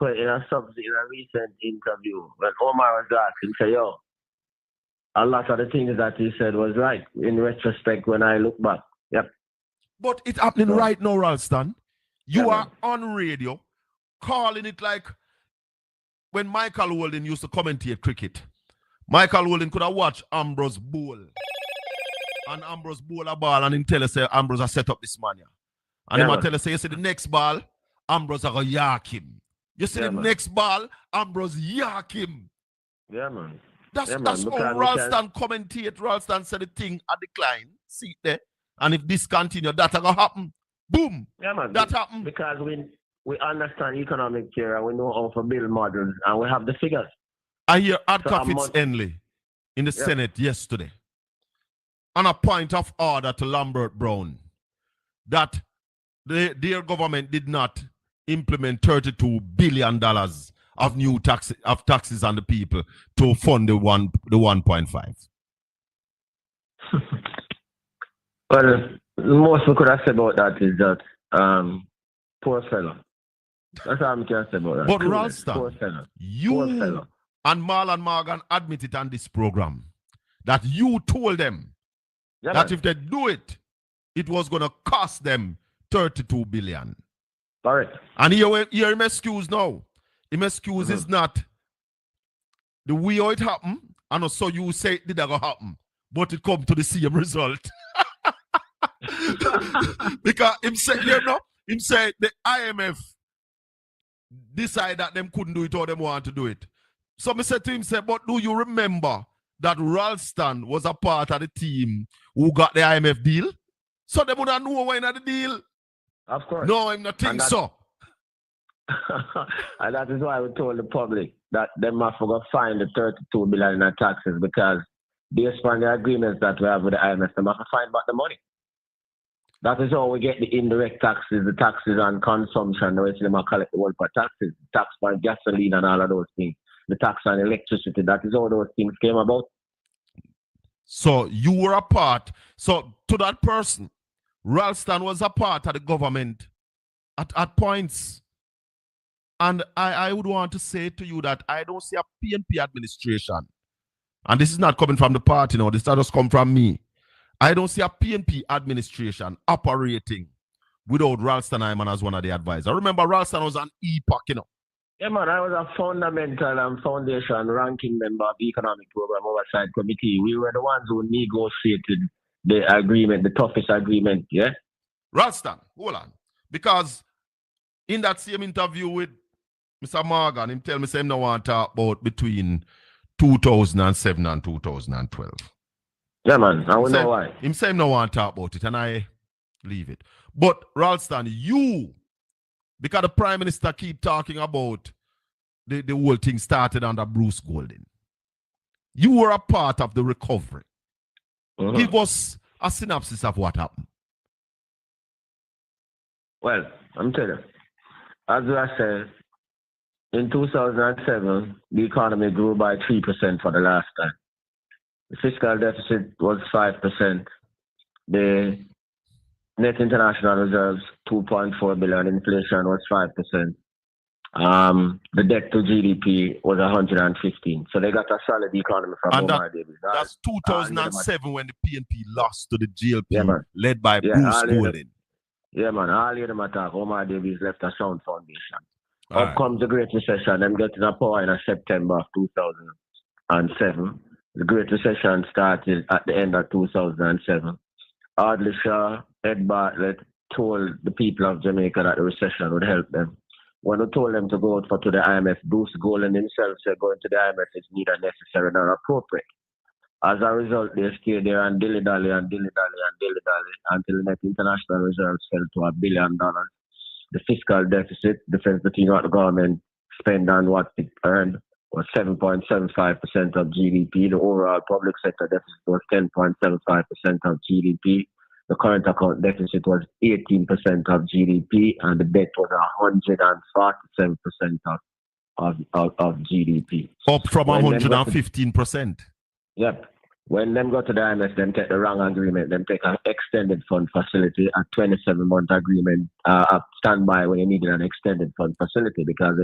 put in a recent interview when Omar was asked, he said, yo, a lot of the things that he said was right in retrospect when I look back. Yep. But it's happening So, right now, Ralston. You yeah, are man. on radio calling it like when Michael Walden used to commentate cricket. Michael Walden could have watched Ambrose bowl. And Ambrose bowl a ball and him tell us say Ambrose has set up this man. Yeah. And Yeah, him a man. tell us say you see the next ball, Ambrose are gonna yak him. You see Yeah, the man. next ball, Ambrose yak him. Yeah, man. That's Yeah, man. that's how Because we can. Ralston commentate. Ralston said the thing a decline. See it there. And if this continue, that's gonna happen. Boom. Yeah, man. That happened. Because we understand economic theory and we know how to build models and we have the figures. I hear So Adka Fitz-Henley in the Senate yesterday on a point of order to Lambert Brown that their government did not implement $32 billion of new taxes on the people to fund the 1.5. Well, the most we could have said about that is that poor fellow. That's all I can say about that. But Poor Ralston, fellow. you Poor fellow. and Marlon Morgan admitted on this program that you told them Yeah, that man. if they do it, it was going to cost them $32 billion. Correct. And here him excuse now. Him excuse is not the way how it happened, and also you say it did go happen, but it come to the same result. Because him say, him say the IMF decide that them couldn't do it or them want to do it. So I said to him, but do you remember that Ralston was a part of the team who got the IMF deal? So they would have known when the deal. Of course. No, I'm not think so. And that is why we told the public that they must forget find the $32 billion in taxes because based on the agreements that we have with the IMF, they must find back the money. That is how we get the indirect taxes, the taxes on consumption, the way they must collect the world for taxes, tax on gasoline and all of those things, the tax on electricity. That is how those things came about. So you were a part. So to that person, Ralston was a part of the government at points. And I would want to say to you that I don't see a PNP administration. And this is not coming from the party now. This just come from me. I don't see a PNP administration operating without Ralston Hyman as one of the advisors. Remember, Ralston was an epoch, Yeah, man, I was a fundamental and foundation ranking member of the Economic Program Oversight Committee. We were the ones who negotiated the agreement, the toughest agreement, yeah? Ralston, hold on. Because in that same interview with Mr. Morgan, him tell me say him no want to talk about between 2007 and 2012. Yeah, man, I don't know why. Him say him no want to talk about it, and I leave it. But Ralston, you, because the Prime Minister keep talking about the whole thing started under Bruce Golden. You were a part of the recovery. Give us a synopsis of what happened. Well, I'm telling you, as I said, in 2007, the economy grew by 3% for the last time. The fiscal deficit was 5%. The net international reserves, 2.4 billion. Inflation was 5%. The debt to GDP was 115. So they got a solid economy from Omar Davies. That's 2007 when the PNP lost to the GLP, led by Bruce Golden. Yeah, man. All of them attack. Omar Davies left a sound foundation. Up comes the Great Recession. Them getting a power in September of 2007. The Great Recession started at the end of 2007. Audley Shaw, Ed Bartlett told the people of Jamaica that the recession would help them. When we told them to go to the IMF, Bruce Golden himself said going to the IMF is neither necessary nor appropriate. As a result, they stayed there and dilly-dally until the net international reserves fell to $1 billion. The fiscal deficit, difference between what the government spent and what it earned, was 7.75% of GDP. The overall public sector deficit was 10.75% of GDP. The current account deficit was 18% of GDP, and the debt was 147% of GDP. Up from 115%. Yep. When them go to the IMF, them take the wrong agreement. Them take an extended fund facility, a 27-month agreement, standby when you need an extended fund facility because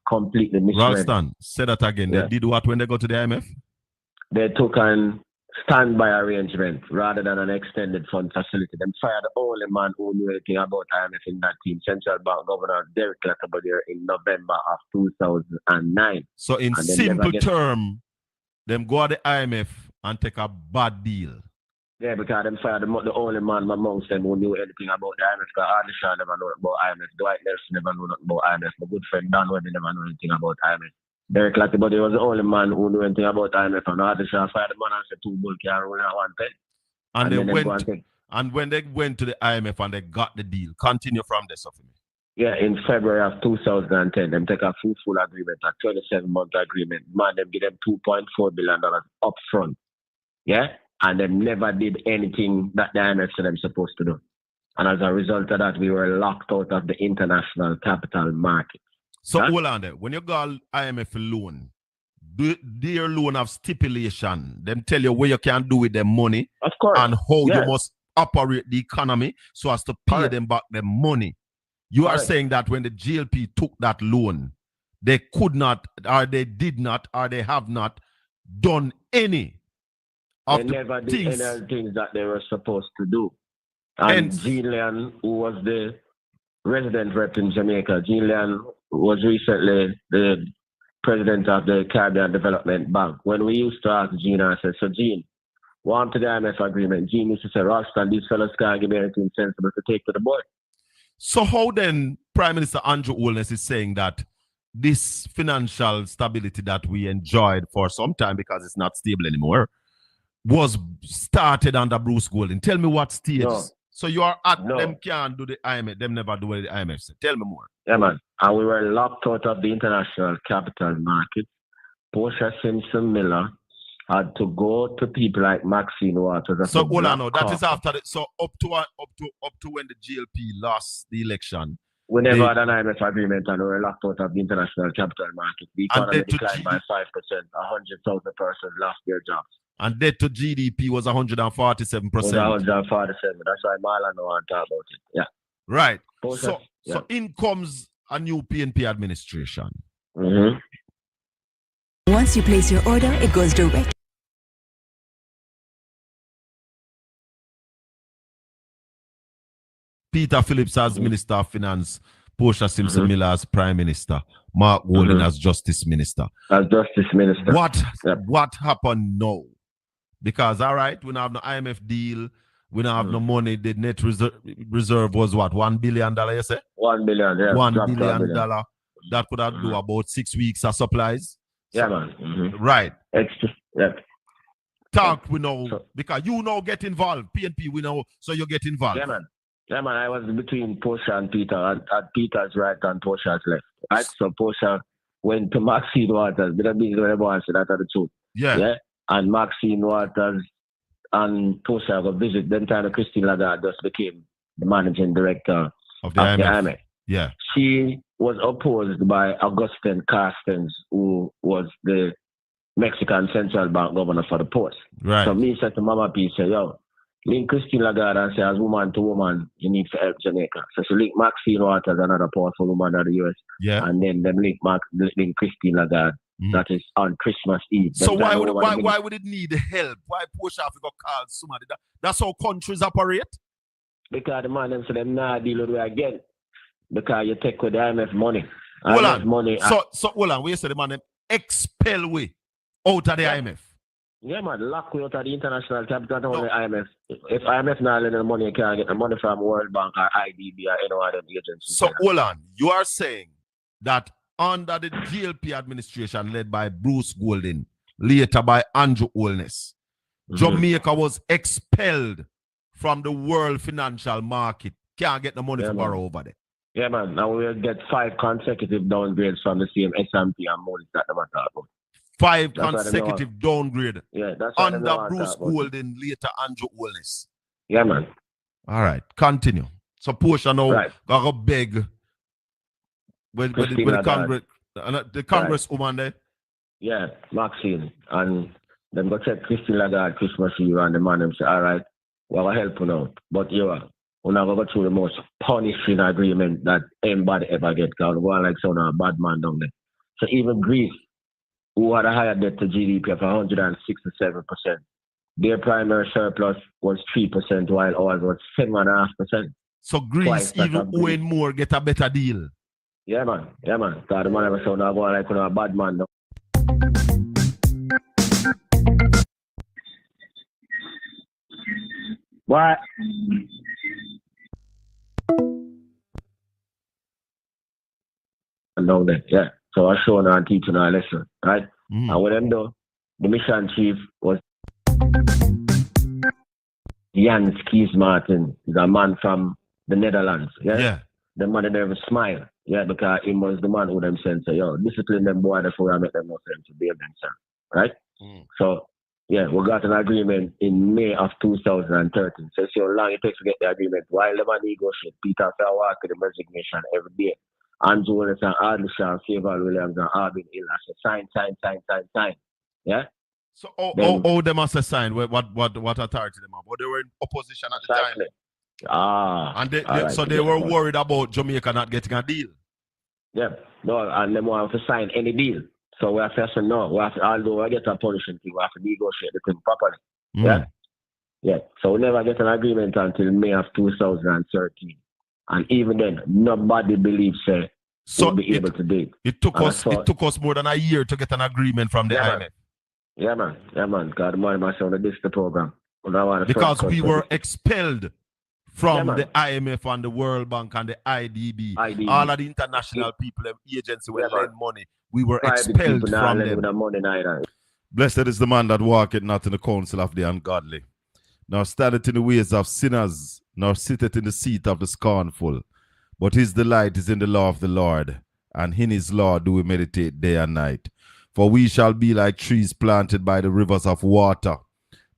completely misread. Ralston, say that again. They did what when they go to the IMF? They took an standby arrangement rather than an extended fund facility. Them fired the only man who knew anything about IMF in that team, Central Bank Governor Derek Latibodiere, in November of 2009. So in simple term, them go at the IMF and take a bad deal. Yeah, because them fired the only man amongst them who knew anything about the IMF. Because Ardisha never knew about IMF. Dwight Nelson never knew nothing about IMF. My good friend Dan Webby never knew anything about IMF. Derek Latibodiere was the only man who knew anything about IMF. And Ardisha fired the man and said 2 bull can't run out 1 pen. And when they went to the IMF and they got the deal, continue from there, for me. Yeah, in February of 2010, them take a full agreement, a 27-month agreement. Man, them give them $2.4 billion up front. Yeah? And they never did anything that the IMF said them supposed to do. And as a result of that, we were locked out of the international capital market. So hold on there. When you go IMF loan, do their loan have stipulation? Them tell you what you can do with their money, of course, and how you must operate the economy so as to pay them back their money. You are saying that when the GLP took that loan, they could not, or they did not, or they have not done any of they the never did things. Any of the things that they were supposed to do. And Gillian, who was the resident rep in Jamaica, Gillian was recently the president of the Caribbean Development Bank. When we used to ask Gene, I said, so Gene, welcome to the IMF agreement. Gene used to say, Ralston, these fellows can't give me anything sensible to take to the board. So how then Prime Minister Andrew Holness is saying that this financial stability that we enjoyed for some time, because it's not stable anymore, was started under Bruce Golding? Tell me what stage. No. So you are at them can't do the IMF, them never do the IMF. So tell me more. Yeah, man. And we were locked out of the international capital market. Portia Simpson Miller had to go to people like Maxine Waters. So hold on, that is after so up to when the GLP lost the election. We never had an IMF agreement and we were locked out of the international capital market. The economy declined by 5%. 100,000 persons lost their jobs. And debt to GDP was 147%. Was 147. That's why Marlon don't want to talk about it. Yeah. Right. So in comes a new PNP administration. Mm-hmm. Once you place your order, it goes direct. Peter Phillips as Minister of Finance, Portia Simpson Miller as Prime Minister, Mark Golding as Justice Minister. As Justice Minister. What happened now? Because, all right, we don't have no IMF deal, we don't have no money. The net reserve was what, $1 billion, you say? $1 billion, yeah. $1 billion. That could have do about 6 weeks of supplies. Yeah, man. Right. Extra, yeah. Talk, we know, because you now get involved. PNP, we know, so you get involved. Yeah, man. Yeah, man, I was between Portia and Peter, at Peter's right and Portia's left. Right? So Portia went to Maxine Waters, but everyone said that the truth. Yeah. And Maxine Waters and Portia got visit. Then time Christine Lagarde just became the managing director of the IMF. Yeah. She was opposed by Augustine Carstens, who was the Mexican Central Bank governor for the post. Right. So me said to Mama P, say, yo, link Christine Lagarde and say, as woman to woman, you need to help Jamaica. So she link Maxine Waters, another powerful woman of the US. Yeah. And then them link Christine Lagarde. That is on Christmas Eve. So why would it need help? Why Portia have to call somebody? That's how countries operate? Because the man them say them not deal with it again. Because you take with the IMF money. Hold on. Money. So hold on. We say the man them expel we out of the IMF. Yeah, man, lock we out of the international capital, not only IMF. If IMF not lending the money, you can't get the money from World Bank or IDB or any other agency. So hold on. You are saying that under the GLP administration led by Bruce Golding, later by Andrew Holness, Jamaica was expelled from the world financial market. Can't get the money to borrow over there. Yeah, man. Now we'll get 5 consecutive downgrades from the same S&P and Moody's that I'm talking about. 5 consecutive downgrade. Yeah, that's under Bruce Golding, later Andrew Holness. Yeah, man. All right, continue. So Portia now got to beg with the Congresswoman there. Yeah, Maxine. And then go check Christine Lagarde Christmas Eve and the man them say, all right, we'll help you out. But we're not going to go through the most punishing agreement that anybody ever get. Because we're like some bad man down there. So even Greece, who had a higher debt to GDP of 167%, their primary surplus was 3%, while ours was 7.5%. So Greece, even owing more, get a better deal. Yeah, man. Yeah, man. Because the man ever said, now going like a bad man. No? What? And down there, yeah. So I showing her and teaching her a lesson, right? And when them do, the mission chief was Jan Skies Martin. He's a man from the Netherlands. Yeah. The man that never smile. Yeah, because he was the man who them sent say, yo, discipline them boy before I make them no sense to build themselves. Right? So yeah, we got an agreement in May of 2013. So see how long it takes to get the agreement. While the man negotiate, Peter fell walk with the resignation every day. Andrew Willis and Ardisha and Favor Williams and Arbin Hill. I said, sign. Yeah? So all them must have signed. What authority them have? But they were in opposition at the time. And they were worried about Jamaica not getting a deal. Yeah. No, and they want to sign any deal. So we have to say no. Although I get a punishment thing, we have to negotiate the thing properly. Yeah? Yeah. So we never get an agreement until May of 2013. And even then, nobody believes we'll be able to do it. It took us more than a year to get an agreement from the IMF. Yeah, man. God, myself, this is the program. Because we were expelled from the IMF and the World Bank and the IDB. All of the international people, agency will lend money. We were expelled from them. Blessed is the man that walketh not in the counsel of the ungodly, nor standeth in the ways of sinners, nor sitteth in the seat of the scornful. But his delight is in the law of the Lord, and in his law do we meditate day and night. For we shall be like trees planted by the rivers of water,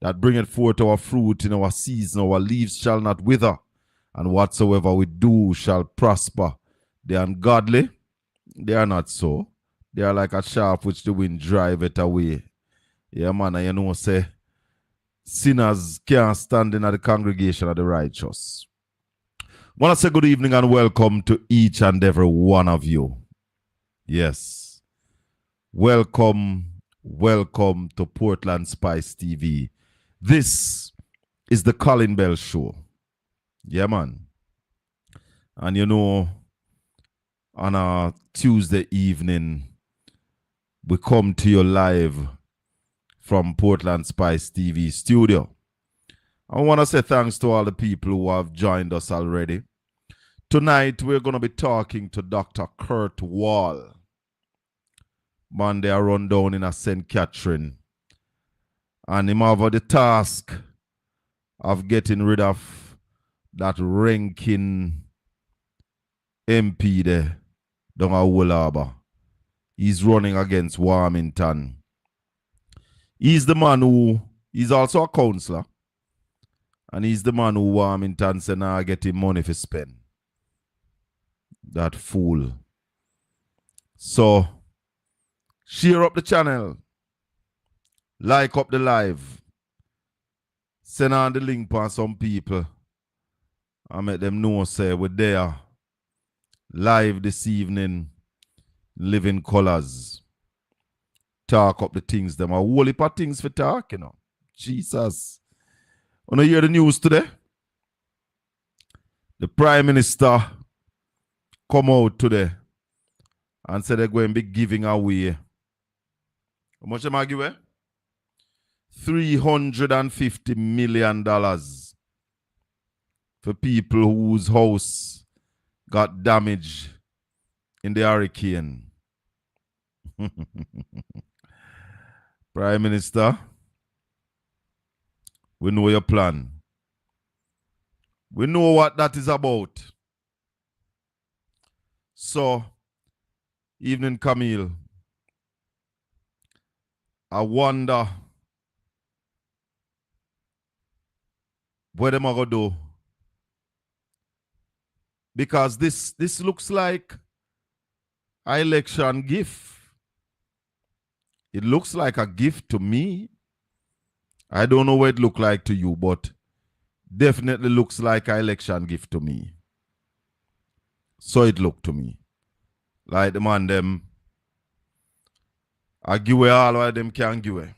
that bringeth forth our fruit in our season. Our leaves shall not wither, and whatsoever we do shall prosper. The ungodly, they are not so. They are like a shaft which the wind driveth away. Yeah, man, and you know, say, sinners can't stand in at the congregation of the righteous. I want to say good evening and welcome to each and every one of you. Yes. Welcome to Portland Spice TV. This is the Colin Bell Show. Yeah, man. And you know, on a Tuesday evening, we come to you live from Portland Spice TV studio. I want to say thanks to all the people who have joined us already. Tonight, we're going to be talking to Dr. Kurt Wall. Man, they are run down in a St. Catherine. And him have the task of getting rid of that ranking MP there down at Woolharbour. He's running against Warmington. He's the man who, he's also a councillor. And he's the man who Warmington said, now get him money for spend. That fool. So, share up the channel. Like up the live. Send on the link for some people. And make them know, say, we're there. Live this evening. Living colors. Talk up the things. Them a whole heap of things for talk, you know. Jesus. Wanna hear the news today? The Prime Minister come out today and said they're going to be giving away. How much am I giving? $350 million for people whose house got damaged in the hurricane. Prime Minister, we know your plan. We know what that is about. So, evening Camille, I wonder what am I going to do? Because this looks like an election gift. It looks like a gift to me. I don't know what it looks like to you, but definitely looks like an election gift to me. So it looked to me. Like the man them I give away all of them can give away.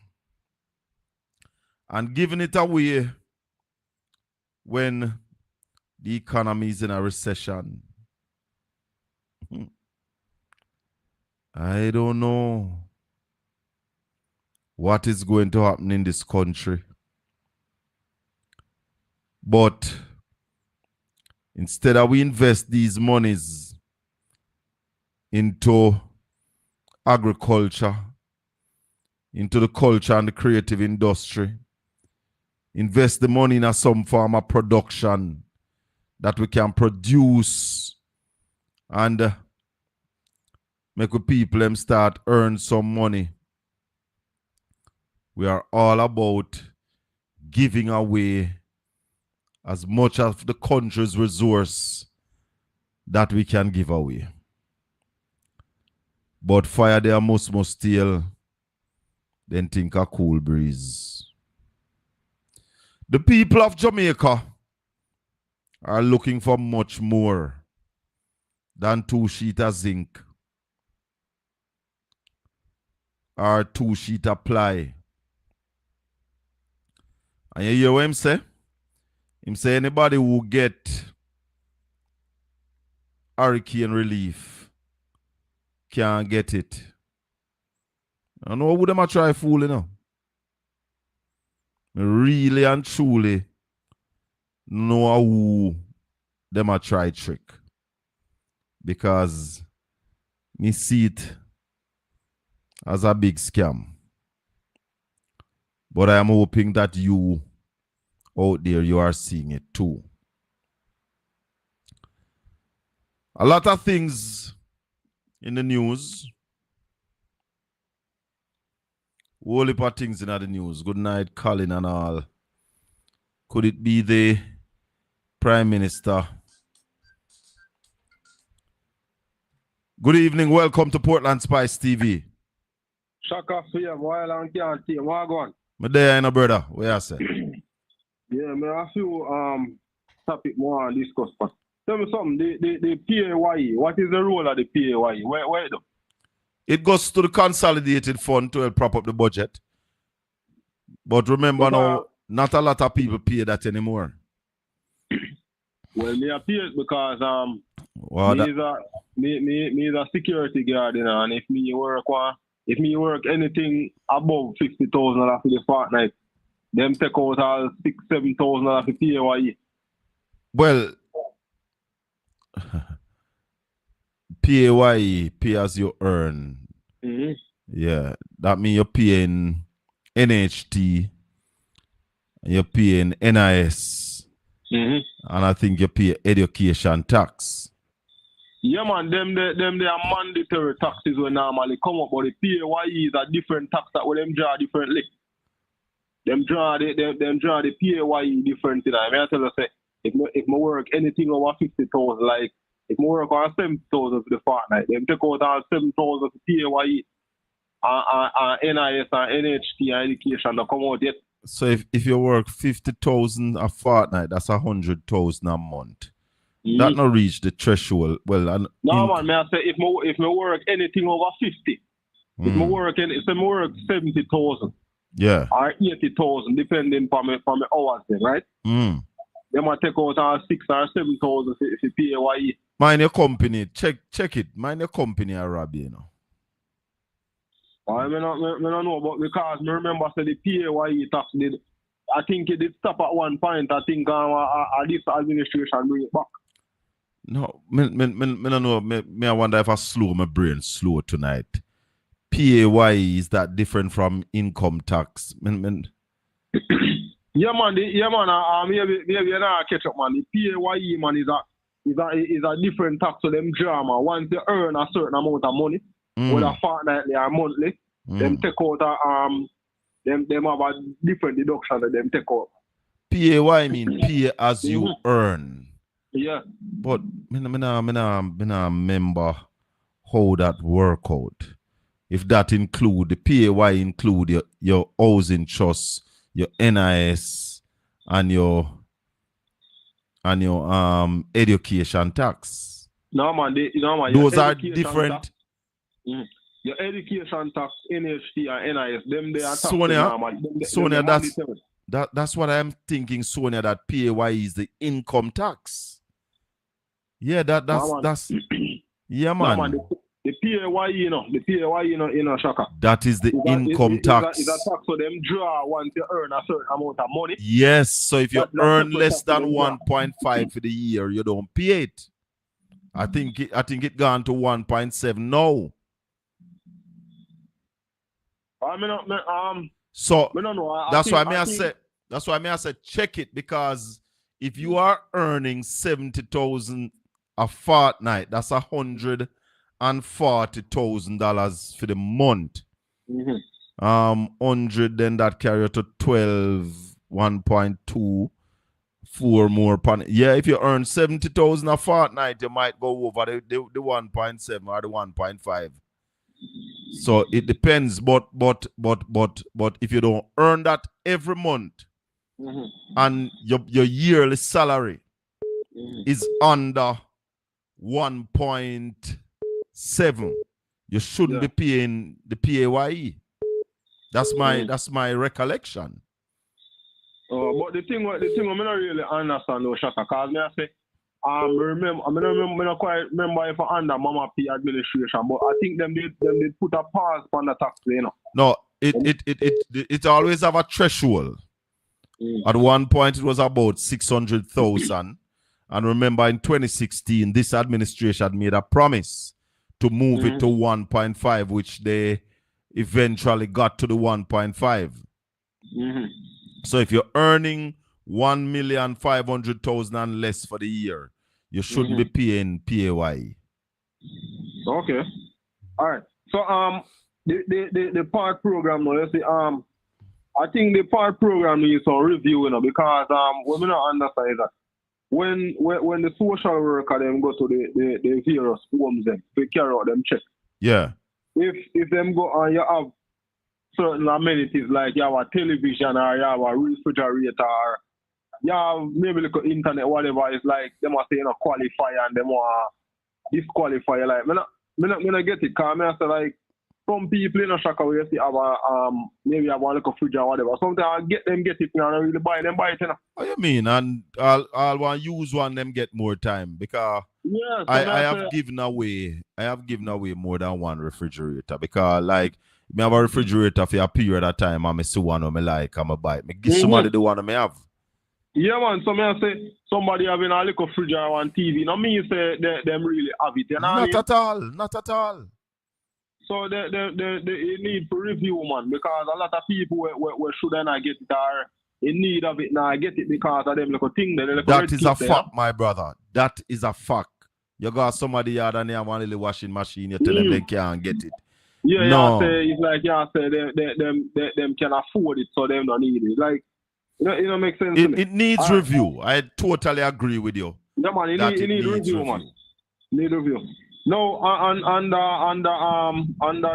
And giving it away when the economy is in a recession. I don't know what is going to happen in this country. But instead of we invest these monies into agriculture, into the culture and the creative industry, invest the money in some form of production that we can produce and make the people them start earn some money. We are all about giving away as much of the country's resource that we can give away. But fire there must steal, then think a cool breeze. The people of Jamaica are looking for much more than 2 sheets of zinc or 2 sheets of ply. And you hear what him say? Him say anybody who get hurricane relief can get it. I know who them a try fool, you know. Really and truly know who them a try trick. Because me see it as a big scam. But I am hoping that you out there, you are seeing it too. A lot of things in the news. Whole heap of things in the news. Good night, Colin and all. Could it be the Prime Minister? Good evening. Welcome to Portland Spice TV. Shaka for you, while I can't see what going. My day, no brother. What you say? Yeah, man, I feel topic more to discuss. But tell me something. The PAYE. What is the role of the PAYE? Where though? It goes to the consolidated fund to help prop up the budget. But remember now, not a lot of people pay that anymore. Well, me I pay it because me is a security guard, you know, and if me work anything above $50,000 for the fortnight, them take out all $6,000-7,000 for PAYE. Well, PAYE, pay as you earn. Mm-hmm. Yeah, that means you're paying NHT, and you're paying NIS, mm-hmm. and I think you pay education tax. Yeah, man, them are mandatory taxes will normally come up, but the PAYE is a different tax that will them draw differently. Them draw the PAYE differently. I mean, I tell you, say, if I work anything over 50,000, like if I work on 7,000 for the fortnight, them take out all 7,000 for PAYE, NIS and NHT and education that come out yet. So if you work 50,000 a fortnight, that's 100,000 a month. Mm-hmm. That not reach the threshold. Well, no man, may I say if I work anything over 50, if I work 70,000, yeah, or 80,000, depending on my hours, then, right? Mm. They might take out 6,000 or 7,000 if you PAYE. Mind your company, check it. Mind your company, Arabi, you know. I don't know, but because I remember the PAYE tax I think it did stop at one point. I think this administration bring it back. No, I don't know. I wonder if I slow my brain slow tonight. PAYE, is that different from income tax? Yeah, man. Maybe you not catch up, man. The PAYE, man, is a different tax to them drama. Once you earn a certain amount of money, whether fortnightly or monthly, them take out them have a different deduction that them take out. PAYE mean pay as you earn. Yeah. But I remember how that work out. If that include, the PAYE include your housing trust, your NIS, and your education tax. No man, those are different. your education tax, NHT and NIS, them they are taxed Sonia, normal. Sonia, that's what I'm thinking, Sonia, that PAYE is the income tax. Yeah, that's yeah, man. Man, the PAYE, the PAYE, Shaka. That is the income tax. It's a tax for them draw once you earn a certain amount of money. Yes, so if you earn less than 1.5 for the year, you don't pay it. I think it gone to 1.7 now. So that's why I say check it, because if you are earning 70,000 a fortnight, that's $140,000 for the month. 100, then that carry you to 12, 1.2, 4 more. Yeah, if you earn 70,000 a fortnight, you might go over the 1.7 or the 1.5. So it depends, but if you don't earn that every month, and your yearly salary is under 1.7, you shouldn't be paying the PAYE. That's my recollection. But the thing I don't really understand, though, Shaka, because I say, I don't quite remember if I under Mama P administration, but I think them did put a pause on the tax, No, it always have a threshold. At one point, it was about 600,000. And remember, in 2016, this administration made a promise to move it to 1.5, which they eventually got to the 1.5. So if you're earning 1,500,000 and less for the year, you shouldn't be paying PAYE. Okay. All right. So the part program, you see, I think the part program needs some review, because what we not understand is that when the social worker them go to the various homes them to carry out them check. Yeah. If them go and you have certain amenities like you have a television or you have a refrigerator or you have maybe like internet, whatever, it's like them are saying qualify and them are disqualify. Like me not get it, because I say like some people in a Shaka where you see have a maybe have one like a fridge or whatever. Sometimes I get it, and I don't really buy it, What you mean? And I'll want to use one them get more time, because I have given away more than one refrigerator, because like me have a refrigerator for a period of time and I see one of me like I'm a buy. Me give somebody the one I have. Yeah, man. So I say somebody having a little fridge or one TV. Now me say them really have it. You know Not at all. So they need to review, man, because a lot of people we shouldn't get it or in need of it now get it because of them little thing. That is a fact, my brother. That is a fact. You got somebody here and they have one little washing machine, you tell them they can't get it. Yeah, no. It's like them can afford it, so them don't need it. Like makes sense. It needs review. I totally agree with you. Yeah, man, it needs review, man. Need review. No, under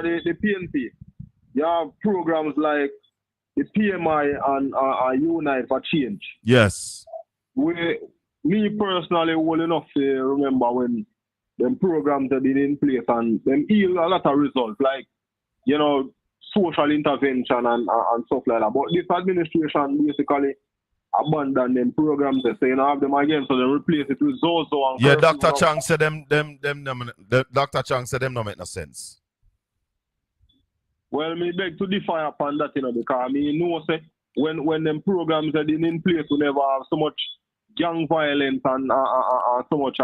the PNP, you have programs like the PMI and Unite for Change. Yes. Me personally, well enough to remember when them programs have been in place and them yield a lot of results, like, social intervention and stuff like that. But this administration basically abandoned them programs. They say have them again, so they replace it with Zozo. And yeah, Dr. Chang said them Dr. Chang said them no make no sense. Well, me beg to differ upon that, because me know say when them programs are in place, we never have so much gang violence and so much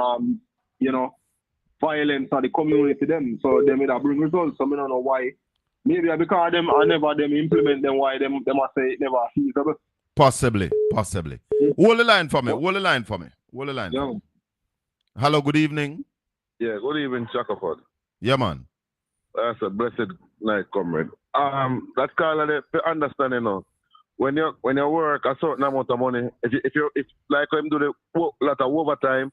violence at the community them. So they may bring results. So I don't know why. Maybe because them implement them, why them must say it never feasible. Possibly. Hold the line for me. Yeah. Hello, good evening. Yeah, good evening, Chakapod. Yeah, man. That's a blessed night, comrade. That's kind of the understanding, when you work a certain amount of money, if like him do the lot of overtime,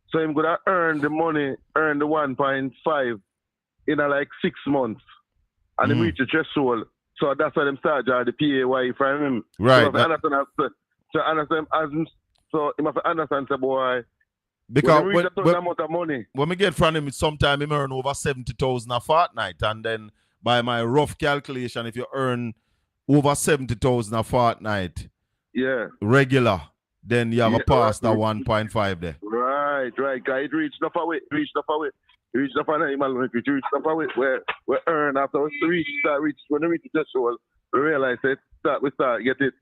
so him gonna earn the 1.5 in like 6 months, and he reach the threshold. So that's why them start the PAYE from him. Right. So if I understand, say, boy, Because when, amount of money. When we get from him, sometime he earn over 70,000 a fortnight. And then by my rough calculation, if you earn over 70,000 a fortnight, regular, then you have a pass that 1.5 there. Right. Because it reached enough away. It reached enough away where we earn after we reach when we reach the threshold, we realize it. We start get it.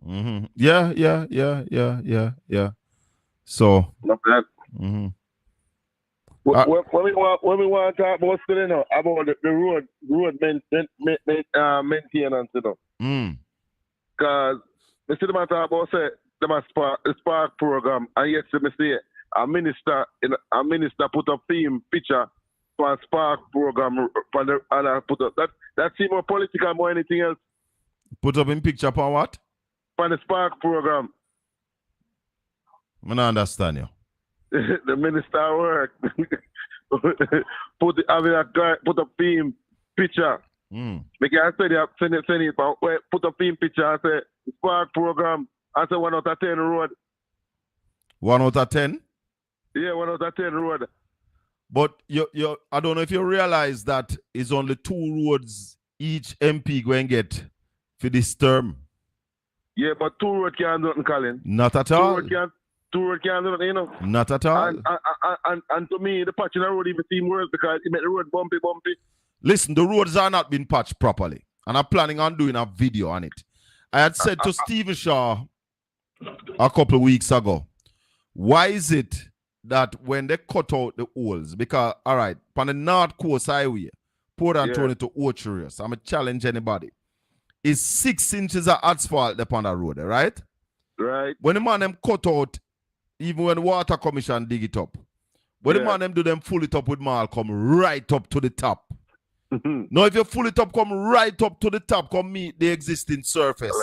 Mm-hmm. Yeah. So. Not that. Mm-hmm. When we want to talk about still, you know, about the road maintenance, you know. Because I see them talk about say the spark program, and yes, me say a minister put up theme picture for a spark program and I put up that seem more political more anything else. Put up in picture for what? For the spark program. I don't understand you. The minister work. put up theme picture. Make I send it, but put up theme picture and say spark program. I say 1 out of 10 road. 1 out of 10? Yeah, 1 out of 10 road. But you I don't know if you realize that it's only 2 roads each MP going to get for this term. Yeah, but 2 roads can't do nothing, Colin. Not at all. 2 roads can't do nothing, you know. Not at all. And to me, the patching the road even seem worse because it make the road bumpy. Listen, the roads are not being patched properly. And I'm planning on doing a video on it. I had said to Stephen Shaw a couple of weeks ago, why is it that when they cut out the holes, because, all right, on the North Coast Highway, Port Antonio to Ocherius, I'm going to challenge anybody, is 6 inches of asphalt upon the road, right? Right. When the man them cut out, even when the Water Commission dig it up, when the man them do them full it up with marl, come right up to the top. Now, if you full it up, come right up to the top, come meet the existing surface.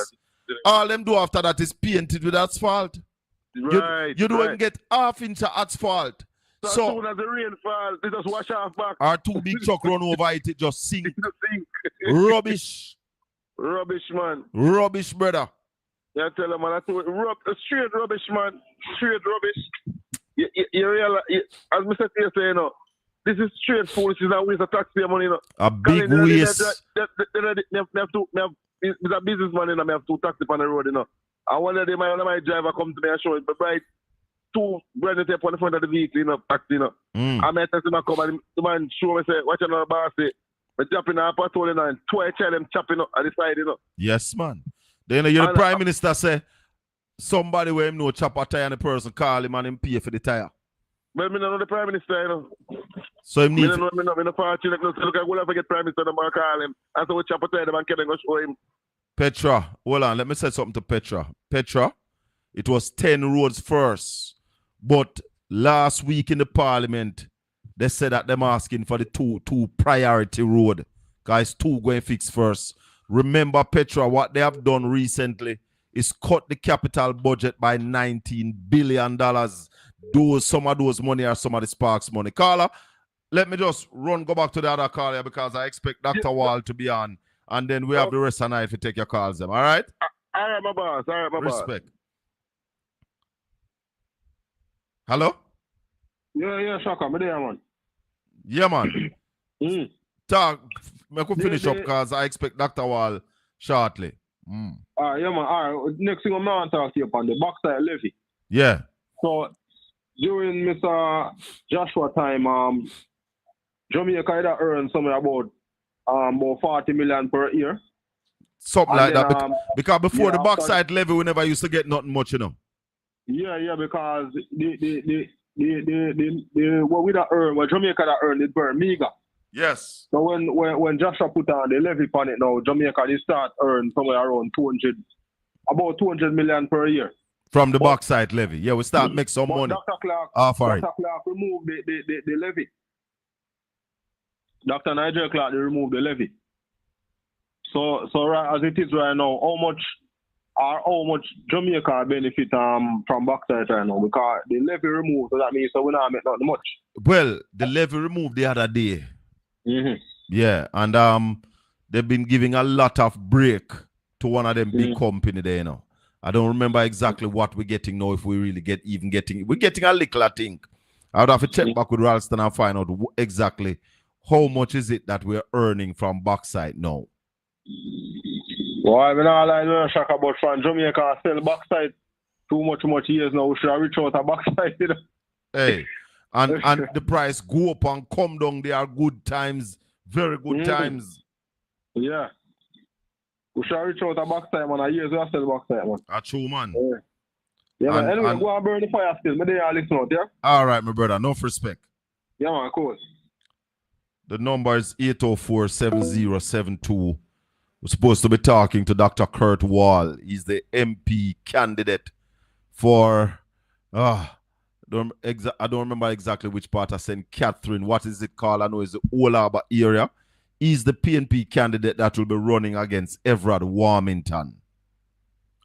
All them do after that is painted with asphalt. Right. You don't even get half inch of asphalt. So as soon as the rain falls, they just wash off back. Our 2 big truck run over it just sink. Rubbish. Rubbish, man. Rubbish, brother. Yeah, tell them, man. Straight rubbish, man. Straight rubbish. You realize, as Mr. T say, you know, this is straight foolishness and waste of taxpayer money, you know. A big waste. It's a businessman, you know, I have 2 taxis on the road, you know. And one day my driver come to me and show me, but right, 2 brand tape on the front of the vehicle, you know, taxi, you know. And I text him and come and the man show me, say, watch another boss, say, but chopping up a toll, you know, and twice child them chopping up at the side, you know. Yes, man. Then you know, the Prime Minister say, somebody where him know chop a tire and the person call him and him pay for the tire. Well, me don't know the Prime Minister, you know. So him need... Me don't know fortunate, look, I will have to get Prime Minister, the man call him. And so we chop a tire, the man can go show him. Petra, hold on, let me say something to Petra. Petra, it was 10 roads first. But last week in the parliament, they said that them asking for the two priority road. Guys, 2 going fix first. Remember, Petra, what they have done recently is cut the capital budget by $19 billion. Some of those money are some of the Sparks money. Carla, let me just go back to the other call here because I expect Dr. Wall to be on. And then we have the rest of the night to take your calls them. All right? All right, my boss. Respect. Hello? Yeah, Shaka. I'm there, man. Yeah, man. Talk. I could finish up because I expect Dr. Wall shortly. All right, yeah, man. All right. Next thing I'm going to talk to you upon the backside levy. Yeah. So, during Mr. Joshua time, Jamaica had earned somewhere about 40 million per year. Something like that. Because before the backside levy, we never used to get nothing much, you know. Yeah, because what we that earn, what Jamaica that earn, it burn meager. Yes. So when Joshua put on the levy on it now, Jamaica they start earn somewhere around about 200 million per year. From the backside levy. Yeah, we start make some money. Dr. Clark removed the levy. Dr. Nigel Clark, they removed the levy. So right, as it is right now, how much Jamaica benefit from backside right now? Because the levy removed, so that means we not make not much. Well, the levy removed the other day. Yeah, and they've been giving a lot of break to one of them big company there, you know. I don't remember exactly what we're getting now. If we really we're getting a little, I think. I would have to check back with Ralston and find out exactly how much is it that we're earning from backside now. Well, I mean, all I know shock about from Jamaica sell backside too much years now. We should have reached out a backside. You know? Hey, and the price go up and come down. They are good times, very good times. Yeah. We should have reached out a backside, man. A years we have sell backside, man. A true man. Yeah, man. Anyway, go and burn the fire still. Maybe I listen out, yeah? All right, my brother. Enough respect. Yeah, man, cool. The number is 804-7072. We're supposed to be talking to Dr. Kurt Wall. He's the MP candidate for, I don't remember exactly which part of St. Catherine. What is it called? I know it's the Old Harbour area. He's the PNP candidate that will be running against Everard Warmington.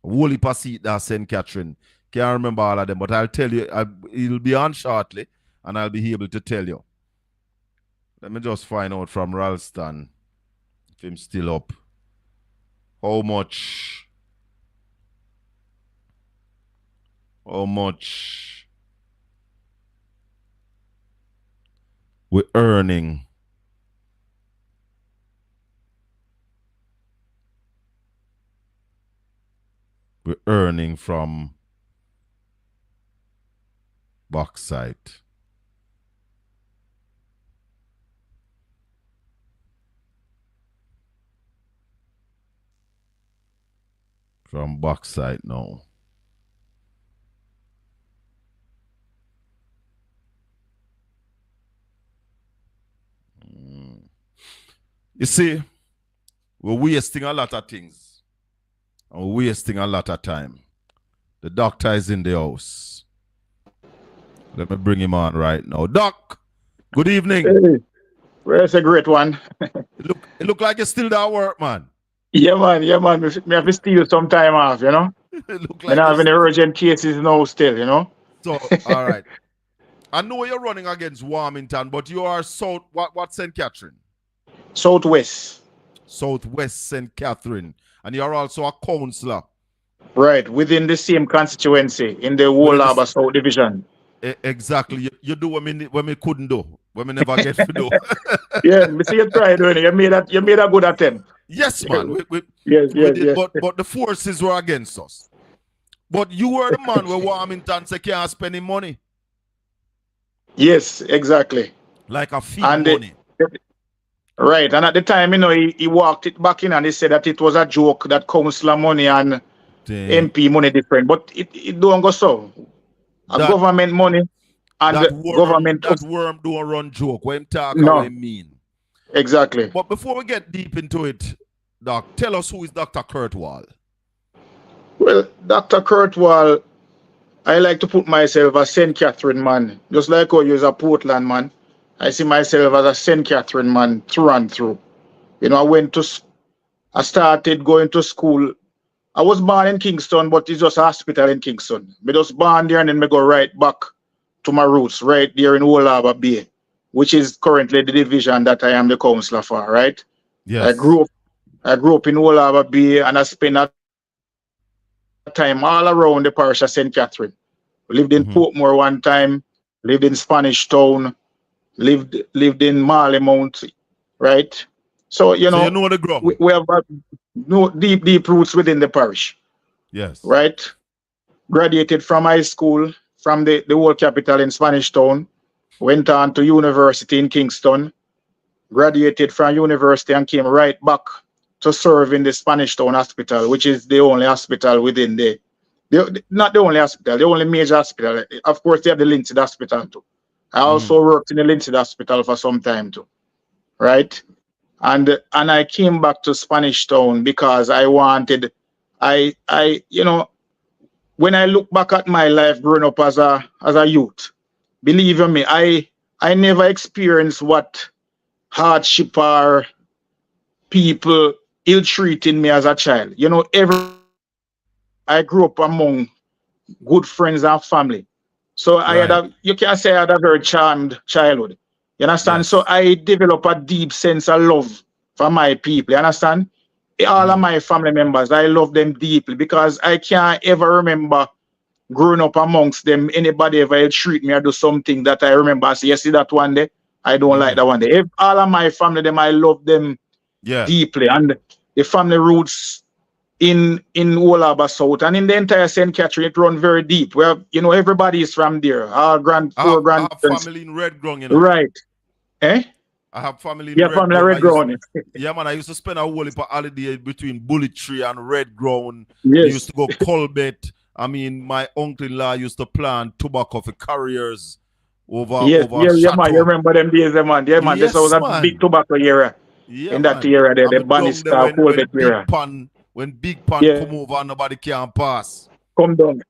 Wooly seat at St. Catherine. Can't remember all of them, but I'll tell you, it'll be on shortly, and I'll be able to tell you. Let me just find out from Ralston, if he's still up, how much we're earning. We're earning from bauxite. From bauxite now. You see, we're wasting a lot of things. And we're wasting a lot of time. The doctor is in the house. Let me bring him on right now. Doc, good evening. Hey, where's a great one? It look like you're still at work, man. Yeah, man. Me have to steal some time off, you know? Look like I have any urgent cases now still, you know? So, all right. I know you're running against Warmington, but you are south, what St. Catherine? Southwest. Southwest St. Catherine. And you're also a councillor. Right, within the same constituency in the Old Harbour South Division. Exactly. You do what me couldn't do. What me never get to do. Yeah, me see you try doing it. You made a good attempt. Yes, man. Yes. But the forces were against us. But you were the man where Warmington said can't spend any money. Yes, exactly. Like a fee money. Right, and at the time, you know, he walked it back in and he said that it was a joke that councillor money and MP money different. But it don't go so. Government money and government. That worm don't run joke. When talk, what I mean. Exactly. But before we get deep into it, Doc, tell us who is Dr. Kurt Wall. Well, Dr. Kurt Wall, I like to put myself as St. Catherine man. Just like how you're a Portland man. I see myself as a St. Catherine man through and through. You know, I started going to school. I was born in Kingston, but it's just a hospital in Kingston. I was born there and then I go right back to my roots, right there in Old Harbour Bay, which is currently the division that I am the councillor for, right? Yes. I grew up in Old Harbour Bay and I spent a time all around the parish of St. Catherine. Lived in Portmore one time, lived in Spanish Town, lived in Marley Mount, right? So, you know the ground. We have no deep roots within the parish. Yes. Right? Graduated from high school, from the old capital in Spanish Town, went on to university in Kingston, graduated from university and came right back to serve in the Spanish Town Hospital, which is the only hospital within not the only hospital, the only major hospital. Of course, they have the Lindsay Hospital too. I also worked in the Lindsay Hospital for some time too, right? And I came back to Spanish Town because I wanted, you know, when I look back at my life growing up as a youth, believe me, I never experienced what hardship or people ill-treating me as a child. You know, I grew up among good friends and family. So you can say I had a very charmed childhood. You understand? Yes. So I developed a deep sense of love for my people. You understand? all of my family members, I love them deeply because I can't ever remember growing up amongst them, anybody ever treat me or do something that I remember. I say, you see that one day, I don't like that one day. If all of my family, them, I love them deeply. And the family roots in Wolaba South and in the entire St. Catherine, it run very deep. Where, you know, everybody is from there. Our four grandparents. I have family in Red Ground, you know. Right. Eh? I have family in Red Ground. Yeah, man, I used to spend a whole heap of holiday between Bullet Tree and Red Ground. Yes. We used to go Colbert. I mean, my uncle-in-law used to plant tobacco for carriers over yeah, man, you remember them days, man. Yeah, man, yes, this was a big tobacco era. Yeah, in that era there, the Bannister, Colbert era. When Big Pan come over, nobody can pass. Come down.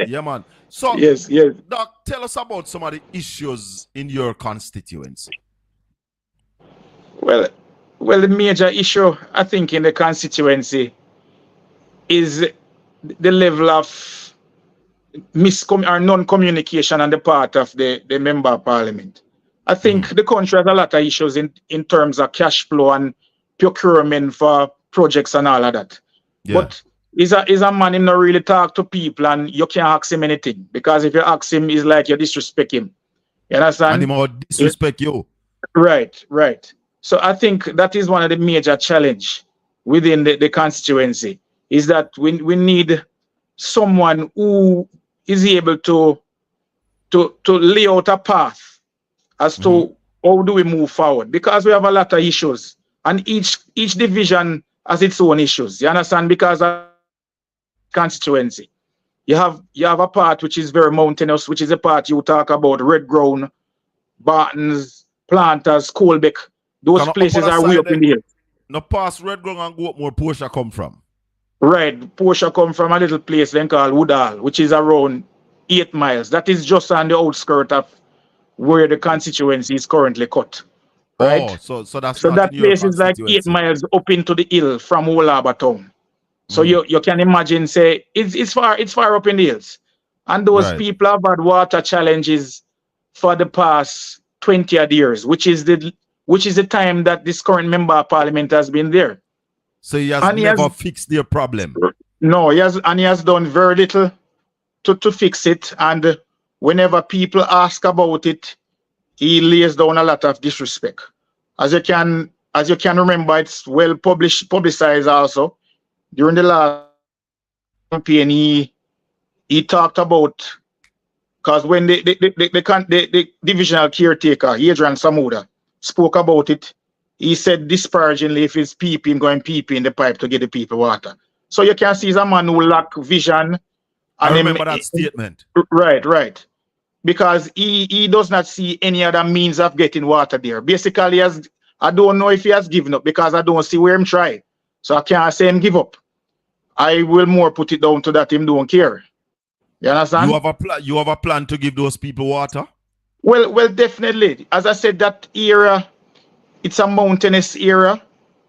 Yeah, man. So, yes. Doc, tell us about some of the issues in your constituency. Well, the major issue, I think, in the constituency is the level of non-communication on the part of the member of parliament. I think the country has a lot of issues in terms of cash flow and procurement for projects and all of that. Yeah. But he's a man who not really talk to people and you can't ask him anything. Because if you ask him, it's like you disrespect him. You understand? And he more disrespect you. Right. So I think that is one of the major challenge within the constituency, is that we need someone who is able to lay out a path as to how do we move forward, because we have a lot of issues and each division has its own issues. You understand? Because of constituency, you have a part which is very mountainous, which is a part you talk about, Red Ground, Bartons, Planters, Colbeck. Those places are way up in the hills. No, past Red Ground and go up more, Portia come from. Right, Portia come from a little place then called Woodall, which is around 8 miles. That is just on the outskirts of where the constituency is currently cut. Right? Oh, so that's so that place is like 8 miles up into the hill from Wolaba town. So you can imagine, say, it's far up in the hills. And those people have had water challenges for the past 20 odd years, which is the time that this current member of parliament has been there. So he has never fixed their problem. No, he has done very little to fix it. And whenever people ask about it, he lays down a lot of disrespect. As you can remember, it's well publicized also. During the last campaign, he talked about, because when the divisional caretaker, Adrian Samuda, spoke about it, he said disparagingly if it's peeping, going peeping in the pipe to get the people water. So you can see he's a man who lack vision. I remember that statement. Right. Because he does not see any other means of getting water there. Basically, I don't know if he has given up, because I don't see where him try. So I can't say him give up. I will more put it down to that him don't care. You understand? You have a plan to give those people water? Well, definitely. As I said, that area, it's a mountainous area.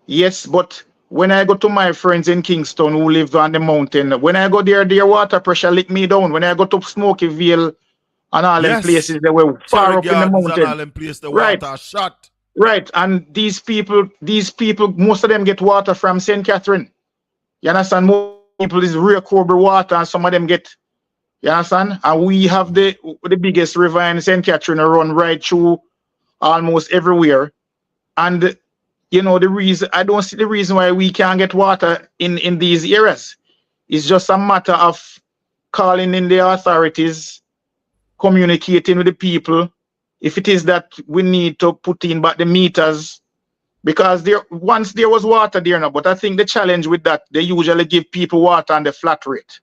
Yes, but when I go to my friends in Kingston who live on the mountain, when I go there, their water pressure lick me down. When I go to Smoky Vale and all them places, they were far up in the mountain. All them places, the water shot. Right, and these people, most of them get water from St. Catherine. You understand? Most people is real Cobra water, and some of them get, you understand? And we have the biggest river in St. Catherine run right through almost everywhere. And you know, I don't see the reason why we can't get water in these areas. It's just a matter of calling in the authorities, communicating with the people. If it is that we need to put in back the meters, because once there was water there now, but I think the challenge with that, they usually give people water on the flat rate.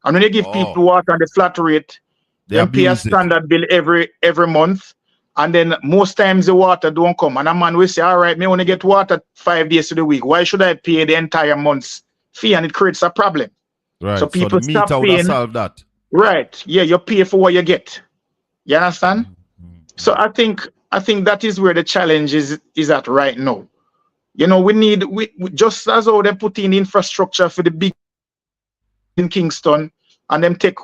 And when they give people water on the flat rate, they pay a standard bill every month. And then most times the water don't come. And a man will say, all right, me only get water 5 days of the week. Why should I pay the entire month's fee? And it creates a problem. Right. So people stop paying. Solve that. Right. Yeah, you pay for what you get. You understand? So I think that is where the challenge is at right now. You know, we just as how they put in infrastructure for the big in Kingston, and them take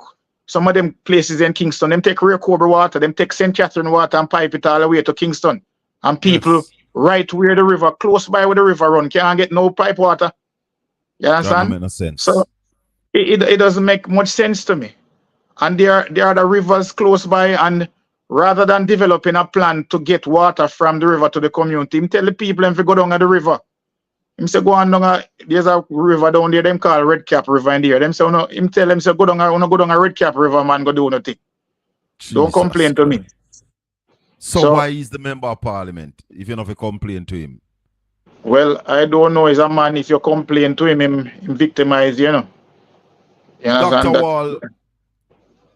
some of them places in Kingston, them take Real Cobra water, them take St. Catherine water and pipe it all the way to Kingston. And people right where the river, close by where the river run, can't get no pipe water. You That don't understand? make no sense. So it doesn't make much sense to me. And there are the rivers close by, and rather than developing a plan to get water from the river to the community, him tell the people them to go down at the river. Him say go on down there's a river down there, them call Red Cap River in there. Them say no, him tell them say go down a Red Cap River, man, go do nothing. Don't complain to me. So why is the member of parliament if you not complain to him? Well, I don't know. He's a man. If you complain to him victimize, you know. Dr. Wall,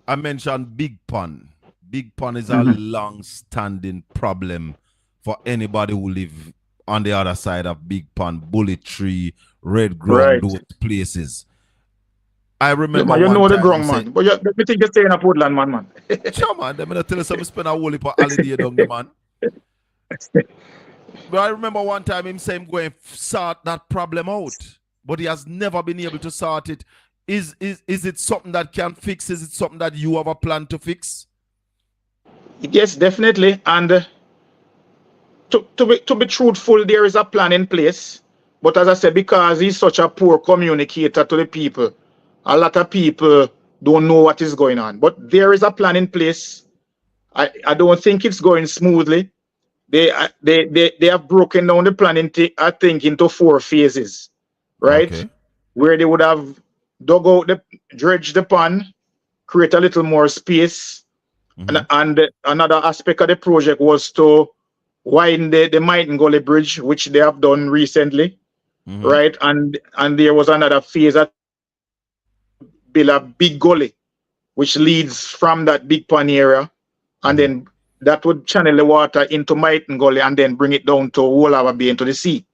I mentioned Big Pond. Big Pond is a long-standing problem for anybody who live on the other side of Big Pond, Bullet Tree, Red Ground, those places. I remember you know the ground, man. But let me think you're staying in a Portland, man. Sure, man. They're going to tell us I spend a whole heap of holiday down there, man. But I remember one time him saying go and sort that problem out. But he has never been able to sort it. Is it something that can fix? Is it something that you have a plan to fix? Yes, definitely. And to be truthful, there is a plan in place. But as I said, because he's such a poor communicator to the people, a lot of people don't know what is going on. But there is a plan in place. I don't think it's going smoothly. They have broken down the plan I think into 4 phases, right? Okay. Where they would have dug out dredged the pond, create a little more space, and another aspect of the project was to widen the Mighton Gully Bridge, which they have done recently, right? And there was another phase that build a big gully, which leads from that big pond area, and then that would channel the water into Mighton Gully and then bring it down to Wolava Bay into the sea.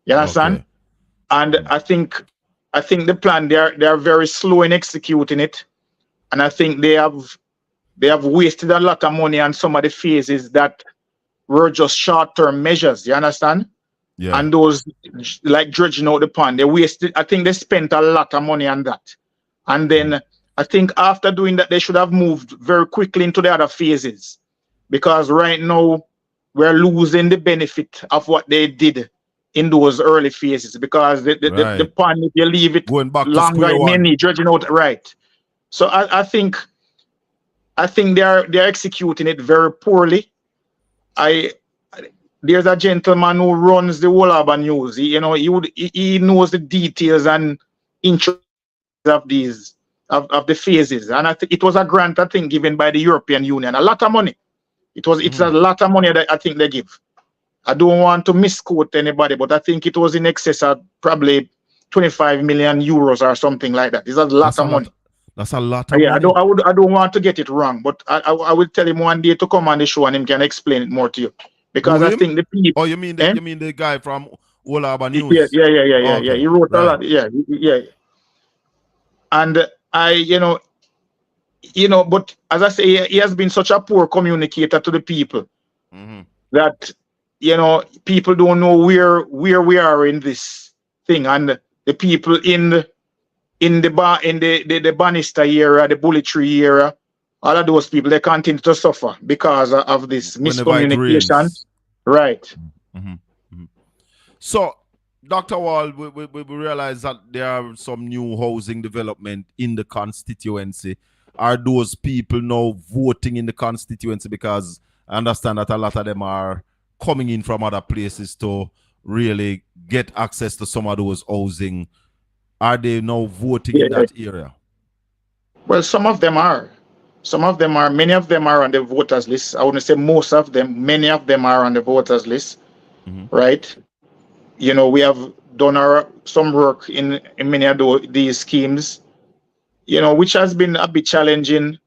You understand? Okay. And I think the plan they are very slow in executing it, and I think they have wasted a lot of money on some of the phases that were just short-term measures. You understand? Yeah. And those like dredging out the pond, they wasted. I think they spent a lot of money on that, and then I think after doing that, they should have moved very quickly into the other phases. Because right now, we're losing the benefit of what they did in those early phases. Because the pond, if you leave it going back longer, it may need dredging out. Right. So I think they're executing it very poorly. There's a gentleman who runs the Wolaba News. He knows the details and interest of these of the phases. And I think it was a grant, I think, given by the European Union. A lot of money. It's a lot of money that I think they give. I don't want to misquote anybody, but I think it was in excess of probably 25 million euros or something like that. It's a lot of money. That's a lot of money. I don't want to get it wrong, but I will tell him one day to come on the show and him can explain it more to you. Because I think the people. Oh, you mean the guy from Wolaba News? Yeah. Okay. He wrote a lot. Yeah. And but as I say, he has been such a poor communicator to the people that people don't know where we are in this thing, and the people in the Bannister area, the Bullet Tree area, all of those people, they continue to suffer because of this miscommunication. Right. So, Dr. Wall, we realize that there are some new housing development in the constituency. Are those people now voting in the constituency? Because I understand that a lot of them are coming in from other places to really get access to some of those housing. Are they now voting in that area? Well, some of them are. Many of them are on the voters list. I wouldn't say most of them. Many of them are on the voters list, right? We have done some work in many of these schemes, which has been a bit challenging,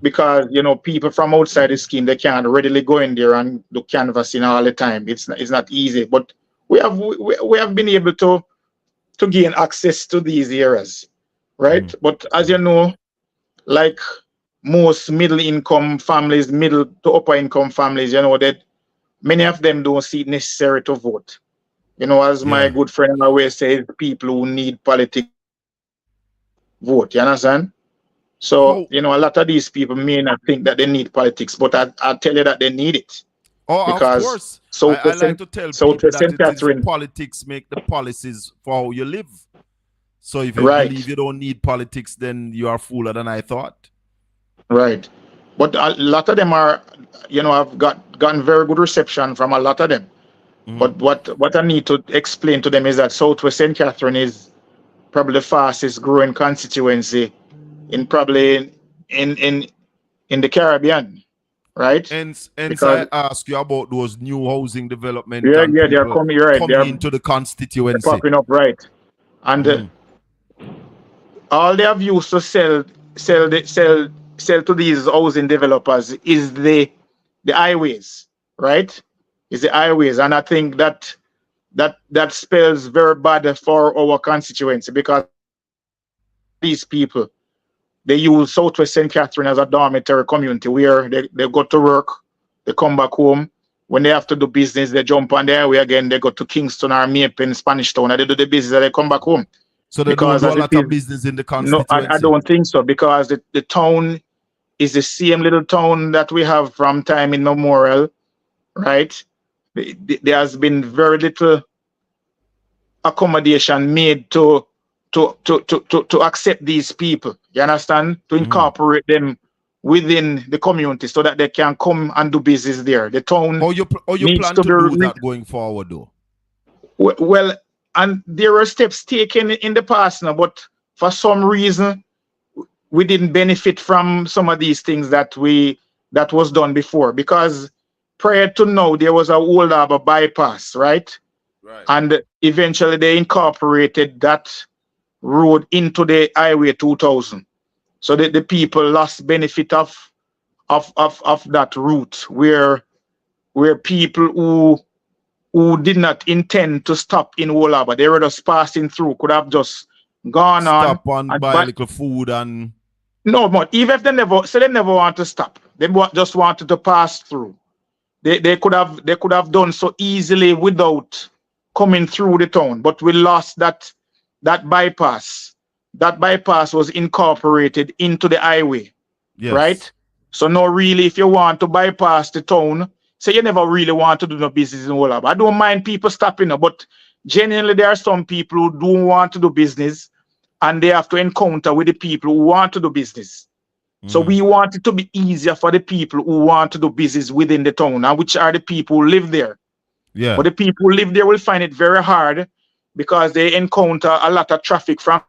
because, people from outside the scheme, they can't readily go in there and do canvassing all the time. It's not easy, but we have been able to gain access to these areas, right? But as you know, like most middle-income families, middle to upper-income families, that many of them don't see it necessary to vote. As my good friend always says, people who need politics vote. You understand? So, a lot of these people may not think that they need politics, but I tell you that they need it. Oh, of because course. I Southwest like St. to tell people Southwest that St. it is Catherine, politics make the policies for how you live. So if you right, believe you don't need politics, then you are fooler than I thought. right. But a lot of them are, have gotten very good reception from a lot of them. But what I need to explain to them is that Southwest St. Catherine is probably the fastest growing constituency in probably in the Caribbean, right? Hence Because I ask you about those new housing development yeah, and yeah, they're people coming, you're right, coming into the they're constituency. popping up, right? And all they have used to sell to these housing developers is the highways, right? Is the highways, and I think that spells very bad for our constituency because these people they use Southwest St. Catherine as a dormitory community where they go to work, they come back home. When they have to do business, they jump on the highway again. They go to Kingston or Maple, Spanish Town, and they do the business and they come back home. So they don't Because do a as it lot of is, business in the no, constituency. I don't think so. Because the town is the same little town that we have from time immemorial, right? There has been very little accommodation made to accept these people. You understand? To incorporate them within the community so that they can come and do business there. The town How you needs plan to to do be that going forward, though? well, and there were steps taken in the past now, but for some reason we didn't benefit from some of these things that was done before. Because prior to now there was a Old Harbor bypass, right? Right. And eventually they incorporated that road into the Highway 2000. So the people lost benefit of that route where people who did not intend to stop in Old Harbor, they were just passing through, could have just gone Stop on and buy a little food and no, but even if they never want to stop. They just wanted to pass through. They could have done so easily without coming through the town, but we lost that bypass. That bypass was incorporated into the highway, yes. right? So now really, if you want to bypass the town, say you never really want to do no business in Wolab. I don't mind people stopping, but genuinely there are some people who don't want to do business and they have to encounter with the people who want to do business. So we want it to be easier for the people who want to do business within the town, and which are the people who live there. Yeah. But the people who live there will find it very hard because they encounter a lot of traffic from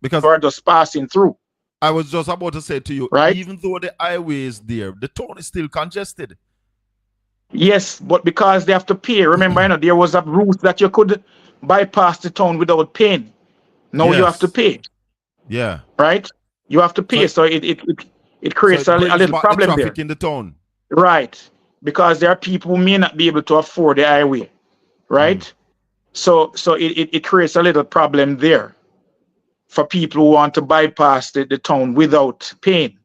because who are just passing through. I was just about to say to you, right? Even though the highway is there, the town is still congested. Yes, but because they have to pay. Remember, there was a route that you could bypass the town without paying. Now you have to pay. Yeah. Right? You have to pay. So it creates a little problem the traffic there. in the town. Right. Because there are people who may not be able to afford the highway. Right? So it creates a little problem there for people who want to bypass the town without paying.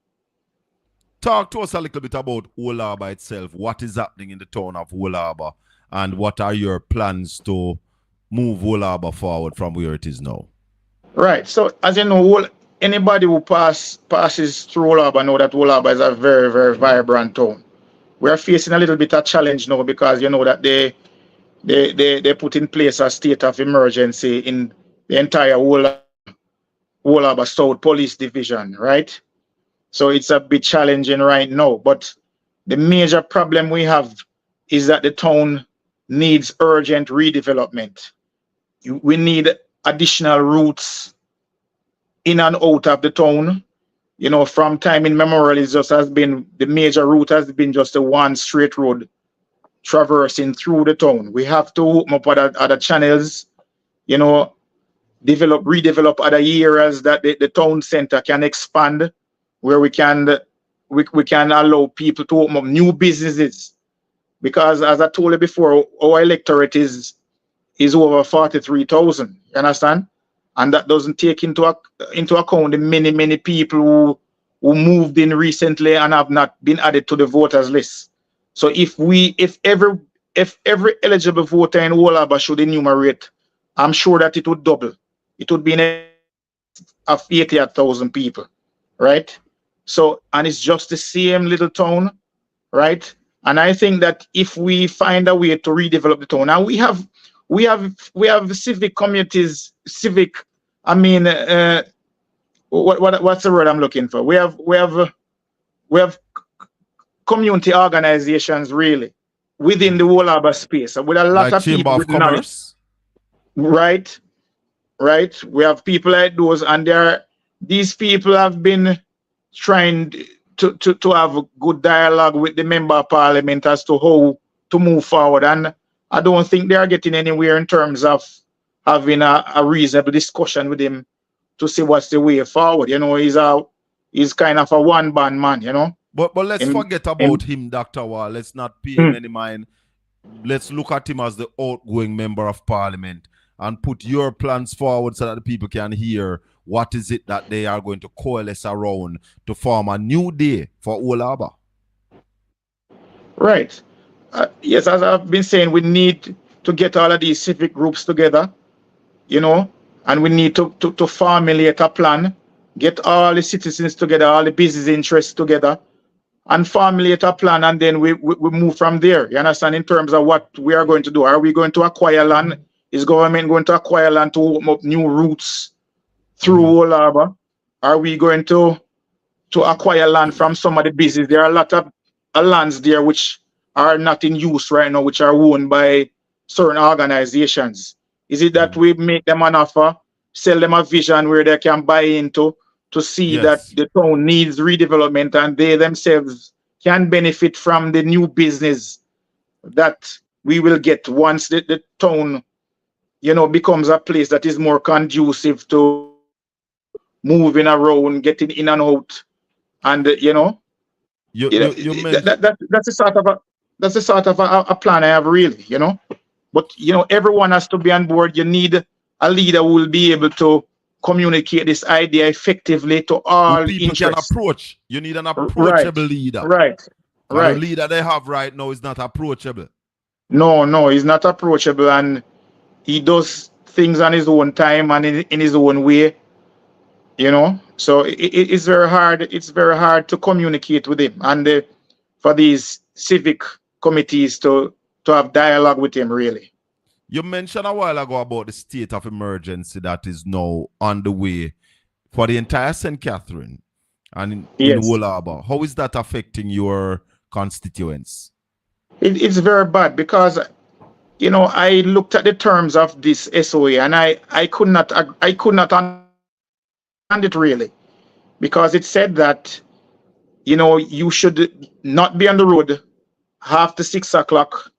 Talk to us a little bit about Old Harbor itself. What is happening in the town of Old Harbor, and what are your plans to move Old Harbor forward from where it is now? Right. So as you know, anybody who passes through Old Harbor know that Old Harbor is a very, very vibrant town. We are facing a little bit of challenge now because you know that they put in place a state of emergency in the entire Old Harbor South Police Division, right? So it's a bit challenging right now. But the major problem we have is that the town needs urgent redevelopment. We need additional routes in and out of the town. You know, from time immemorial, it just has been, the major route has been just a one straight road traversing through the town. We have to open up other channels, you know, redevelop other areas that the town center can expand, where we can allow people to open up new businesses. Because as I told you before, our electorate is over 43,000. You understand? And that doesn't take into account the many people who moved in recently and have not been added to the voters list. So if every eligible voter in Old Harbor should enumerate, I'm sure that it would double. It would be of 88,000 people, right? So, and it's just the same little town, right? And I think that if we find a way to redevelop the town, now we have civic communities, civic. I mean, what's the word I'm looking for? We have community organizations really within the whole urban space with a lot Like of Chamber people of with knowledge. Commerce. Right. We have people like those, and these people have been trying to have a good dialogue with the member of parliament as to how to move forward. And I don't think they are getting anywhere in terms of having a reasonable discussion with him to see what's the way forward. You know, he's kind of a one-man man, you know. But let's forget about him, Dr. Wall. Let's not pay him any mind. Let's look at him as the outgoing member of parliament and put your plans forward so that the people can hear what is it that they are going to coalesce around to form a new day for Olaba. Right. Yes, as I've been saying, we need to get all of these civic groups together, you know, and we need to formulate a plan, get all the citizens together, all the business interests together, and formulate a plan, and then we move from there. You understand? In terms of what we are going to do. Are we going to acquire land? Is government going to acquire land to open up new routes through Olaba? Are we going to acquire land from some of the business? There are a lot of lands there which are not in use right now, which are owned by certain organizations. Is it that we make them an offer, sell them a vision where they can buy into to see that the town needs redevelopment, and they themselves can benefit from the new business that we will get once the town, you know, becomes a place that is more conducive to moving around, getting in and out, and you know, that's the sort of a plan I have, really, you know. But you know, everyone has to be on board. You need a leader who will be able to communicate this idea effectively to all people interests. Can approach. You need an approachable leader. Right. The leader they have right now is not approachable. No, he's not approachable, and he does things on his own time and in his own way. You know, so it's very hard. It's very hard to communicate with him, and for these civic committees to have dialogue with him, really. You mentioned a while ago about the state of emergency that is now on the way for the entire St. Catherine and in Wolaba. How is that affecting your constituents? It's very bad because, you know, I looked at the terms of this SOA and I could not understand it, really, because it said that, you know, you should not be on the road after 6 o'clock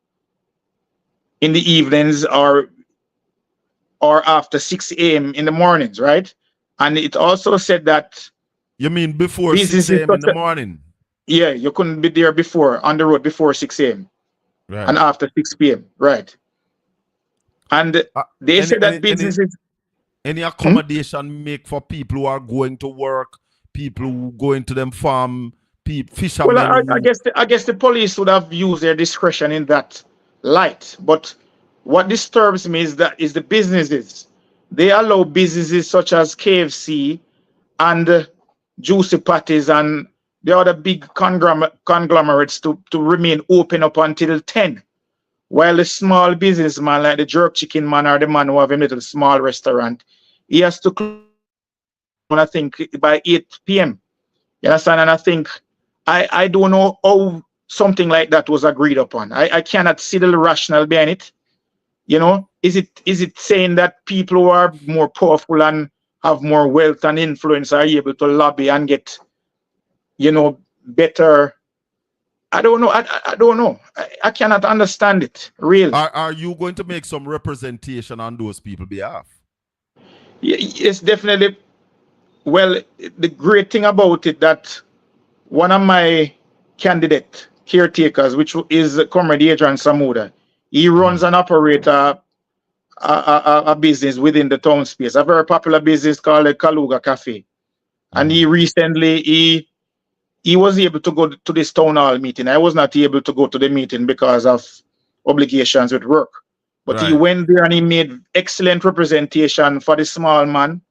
in the evenings or after 6 a.m. in the mornings, right? And it also said that... You mean before 6 a.m. in the morning? Yeah, you couldn't be there on the road before 6 a.m. Right. And after 6 p.m., right? And they said that businesses... Any accommodation make for people who are going to work, people who go into them farm, fishermen? Well, I guess the police would have used their discretion in that light, but what disturbs me is the businesses. They allow businesses such as KFC and Juicy Patties and the other big conglomerates to remain open up until 10, while the small businessman like the jerk chicken man or the man who have a little small restaurant, he has to close, I think, by 8 p.m. You understand? And I think I don't know how something like that was agreed upon. I cannot see the rationale behind it. You know, is it saying that people who are more powerful and have more wealth and influence are able to lobby and get, you know, better? I don't know. I don't know. I cannot understand it, really. Are you going to make some representation on those people's behalf? Yes, definitely. Well, the great thing about it that one of my candidate caretakers, which is Comrade Adrian Samuda, he runs and operates a business within the town space, a very popular business called the Kaluga Cafe. And he recently, he was able to go to this town hall meeting. I was not able to go to the meeting because of obligations with work. But he went there and he made excellent representation for the small man.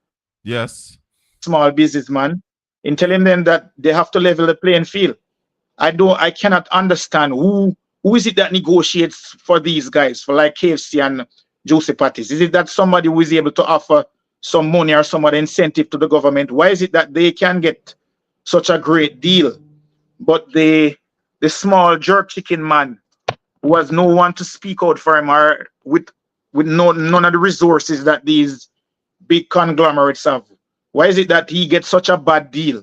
Yes. Small businessman, in telling them that they have to level the playing field. I cannot understand who is it that negotiates for these guys, for like KFC and Juicy Patties? Is it that somebody who is able to offer some money or some other incentive to the government? Why is it that they can get such a great deal, but the small jerk chicken man who has no one to speak out for him, or with none of the resources that these big conglomerates have? Why is it that he gets such a bad deal,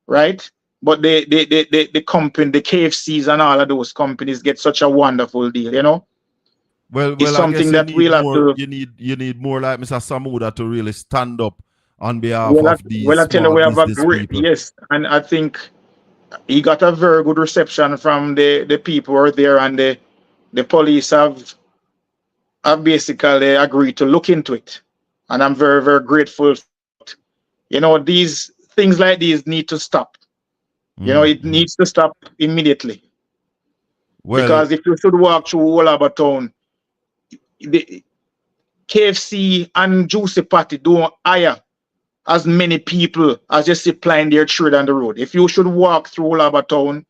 right? But the company, the KFCs and all of those companies get such a wonderful deal, you know? Well, It's I guess something that we'll have to. you need more like Mr. Samuda to really stand up on behalf Well, of these I tell you, small we have a business great, people. yes, and I think he got a very good reception from the people who are there, and the police have basically agreed to look into it, and I'm very, very grateful. You know, these things like these need to stop. You know, it needs to stop immediately. Well, Because if you should walk through Wolaba Town, the KFC and Juicy Patty don't hire as many people as you see plying their trade on the road. If you should walk through Wolaba Town,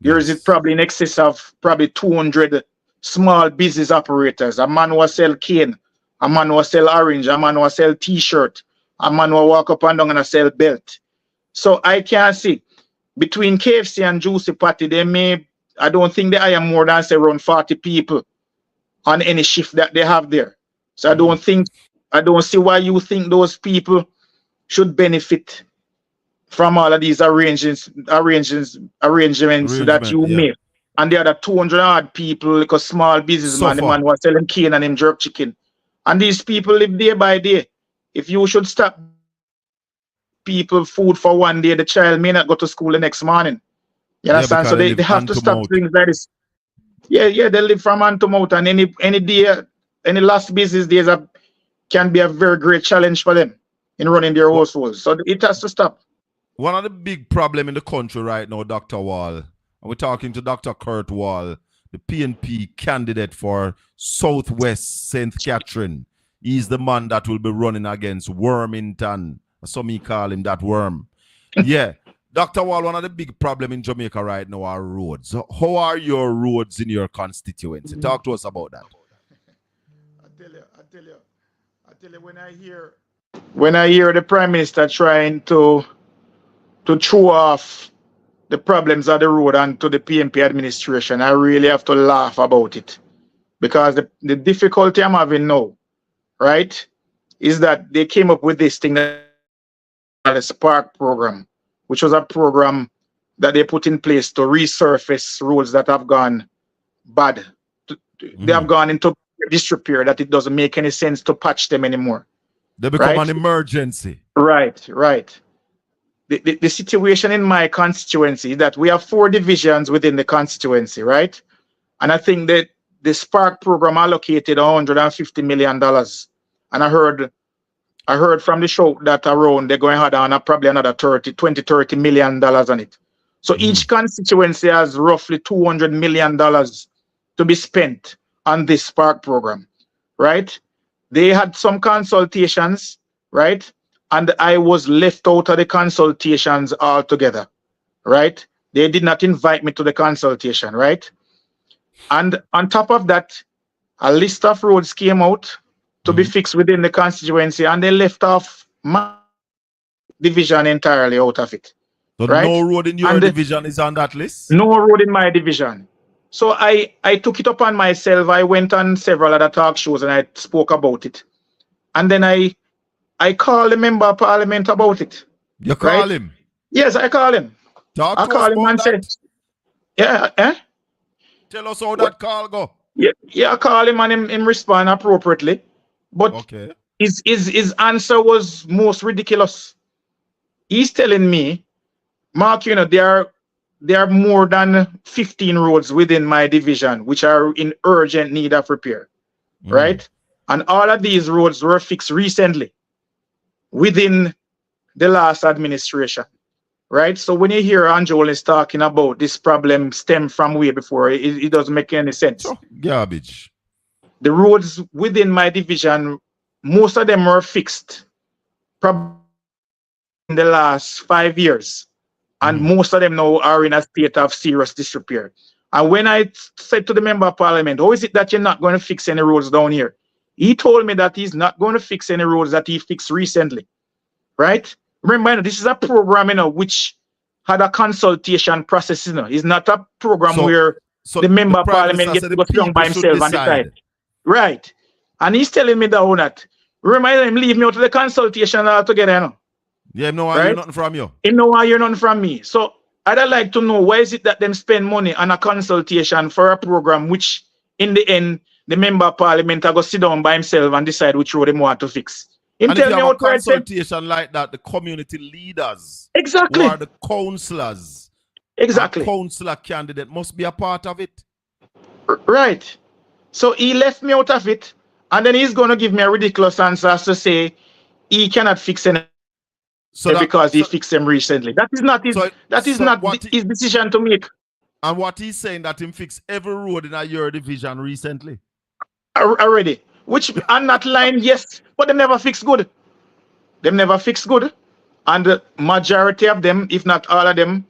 there is probably in excess of probably 200 small business operators. A man who sell cane, a man who sell orange, a man who sell t-shirt, a man who walk up and down and sell belt. So I can see between KFC and Juicy Patty, I don't think they hire more than say around 40 people on any shift that they have there. So I don't see why you think those people should benefit from all of these arrangements that you make. And the other 200 odd people, like a small businessman, the man was selling cane and him jerk chicken. And these people live day by day. If you should stop people food for one day, the child may not go to school the next morning. You understand? So they have to stop things like this. Yeah, they live from hand to mouth, and any day, any last business days can be a very great challenge for them in running their households. So it has to stop. One of the big problem in the country right now, Dr. Wall, and we're talking to Dr. Kurt Wall, the PNP candidate for Southwest St. Catherine. He's the man that will be running against Wormington. Some he call him that worm. Yeah. Dr. Wall, one of the big problems in Jamaica right now are roads. How are your roads in your constituency? Talk to us about that. I tell you, when I hear the Prime Minister trying to throw off the problems of the road onto the PNP administration, I really have to laugh about it. Because the difficulty I'm having now, right, is that they came up with this thing, the Spark program, which was a program that they put in place to resurface roads that have gone bad. They have gone into disrepair, that it doesn't make any sense to patch them anymore. They become an emergency. Right. The situation in my constituency is that we have 4 divisions within the constituency, right? And I think that the Spark program allocated $150 million. And I heard from the show that around they're going to have on probably another $30 million on it. So each constituency has roughly $200 million to be spent on this Spark program, right? They had some consultations, right? And I was left out of the consultations altogether, right? They did not invite me to the consultation, right? And on top of that, a list of roads came out to be fixed within the constituency, and they left off my division entirely out of it. So right? No road in your division is on that list? No road in my division. So I took it upon myself. I went on several other talk shows and I spoke about it. And then I called the member of parliament about it. You call him? Yes, I call him. I call him and say, yeah, tell us how that call go. Yeah, I call him and him respond appropriately. But his answer was most ridiculous. He's telling me, Mark, you know, there are more than 15 roads within my division which are in urgent need of repair, right? And all of these roads were fixed recently within the last administration, right? So when you hear Angel is talking about this problem stem from way before, it doesn't make any sense. Oh, garbage. The roads within my division, most of them were fixed probably in the last 5 years, And most of them now are in a state of serious disrepair. And when I said to the member of parliament, how is it that you're not going to fix any roads down here? He told me that he's not going to fix any roads that he fixed recently. Right? Remember, this is a program, which had a consultation process. It's not a program where the member of parliament gets to go strong by himself and decide. Right. And he's telling me that. Remember him leave me out of the consultation altogether, Yeah, no, I hear nothing from you. Him no, I hear nothing from me. So I'd like to know, why is it that them spend money on a consultation for a program which, in the end, the member of parliament are going to sit down by himself and decide which road they want to fix. And if you have a consultation like that, the community leaders, exactly, who are the councillors, exactly, councillor candidate must be a part of it. Right. So he left me out of it, and then he's going to give me a ridiculous answer to say he cannot fix any because he fixed them recently. That is not his. His decision to make. And what he's saying, that him fix every road in your division recently. Already. Which on that line, yes, but they never fix good. Them never fix good. And the majority of them, if not all of them,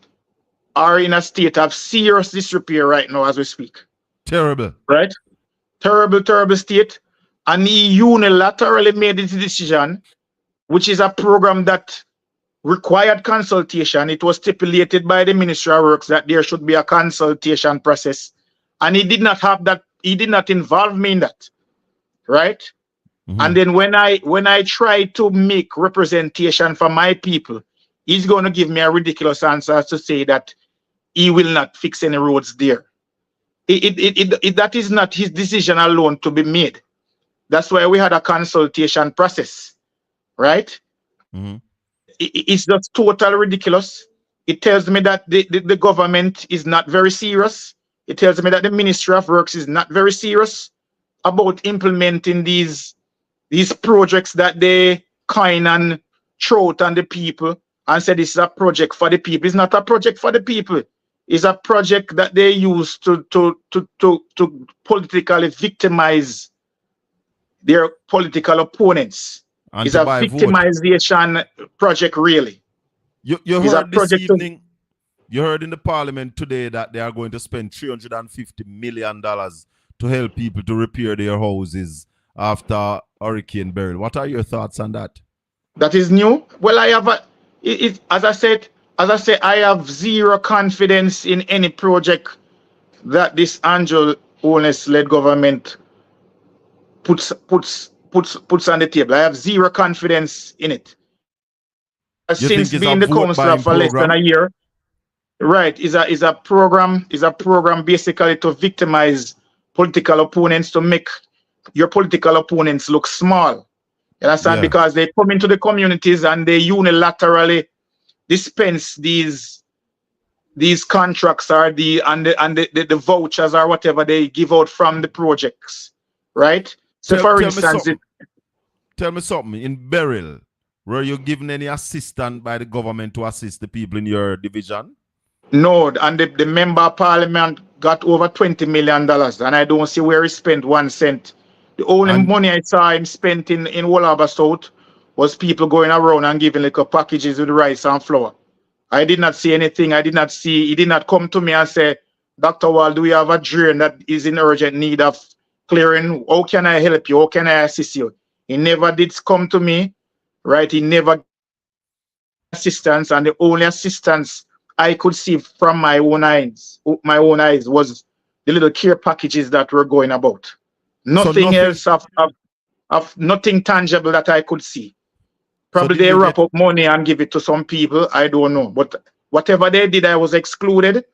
are in a state of serious disrepair right now as we speak. Terrible. Right? Terrible state. And he unilaterally made this decision, which is a program that required consultation. It was stipulated by the Ministry of Works that there should be a consultation process. And he did not have that, he did not involve me in that. Right? And then when I try to make representation for my people, he's going to give me a ridiculous answer to say that he will not fix any roads there. That is not his decision alone to be made. That's why we had a consultation process, right? It's just totally ridiculous. It tells me that the government is not very serious. It tells me that the Ministry of Works is not very serious about implementing these projects that they coin and throw out on the people and say this is a project for the people. It's not a project for the people. It's a project that they use to politically victimize their political opponents. And it's a victimization project, really. You heard this evening, you heard in the parliament today that they are going to spend $350 million to help people to repair their houses after Hurricane Beryl. What are your thoughts on that? That is new. Well, I have as I said, I have zero confidence in any project that this Angel Holness-led government puts on the table. I have zero confidence in it. Since being the councillor for less than a year, right, is a program basically to victimize political opponents, to make your political opponents look small. You understand? Yeah. Because they come into the communities and they unilaterally dispense these contracts or the vouchers or whatever they give out from the projects, right? So for instance, tell me something. In Beryl, were you given any assistance by the government to assist the people in your division? No, and the member of parliament got over $20 million, and I don't see where he spent 1 cent. The only money I saw him spent in Wallaba South was people going around and giving little packages with rice and flour. I did not see anything. He did not come to me and say, Dr. Wall, do we have a drain that is in urgent need of clearing? How can I help you? How can I assist you? He never did come to me, right? He never assistance, and the only assistance I could see from my own eyes was the little care packages that were going about. Nothing else of nothing tangible that I could see. Probably they wrap up money and give it to some people. I don't know. But whatever they did, I was excluded.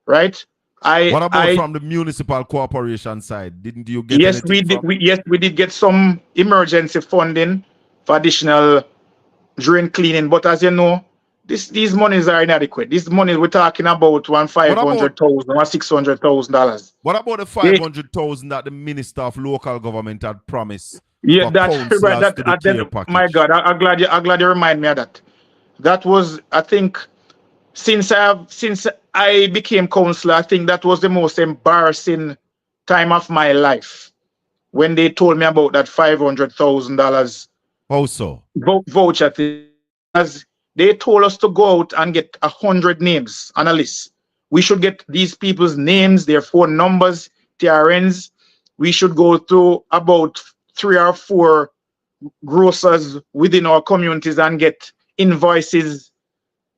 Right? What about from the municipal corporation side? Didn't you get anything? We did get some emergency funding for additional drain cleaning. But as you know, these monies are inadequate. These money we're talking about $500,000 or $600,000. What about the $500,000 that the Minister of Local Government had promised? Yeah, my God, I'm glad you remind me of that. That was, I think, since I became councillor, I think that was the most embarrassing time of my life when they told me about that $500,000. How so? Voucher thing. As they told us to go out and get 100 names on a list. We should get these people's names, their phone numbers, TRNs. We should go to about 3 or 4 grocers within our communities and get invoices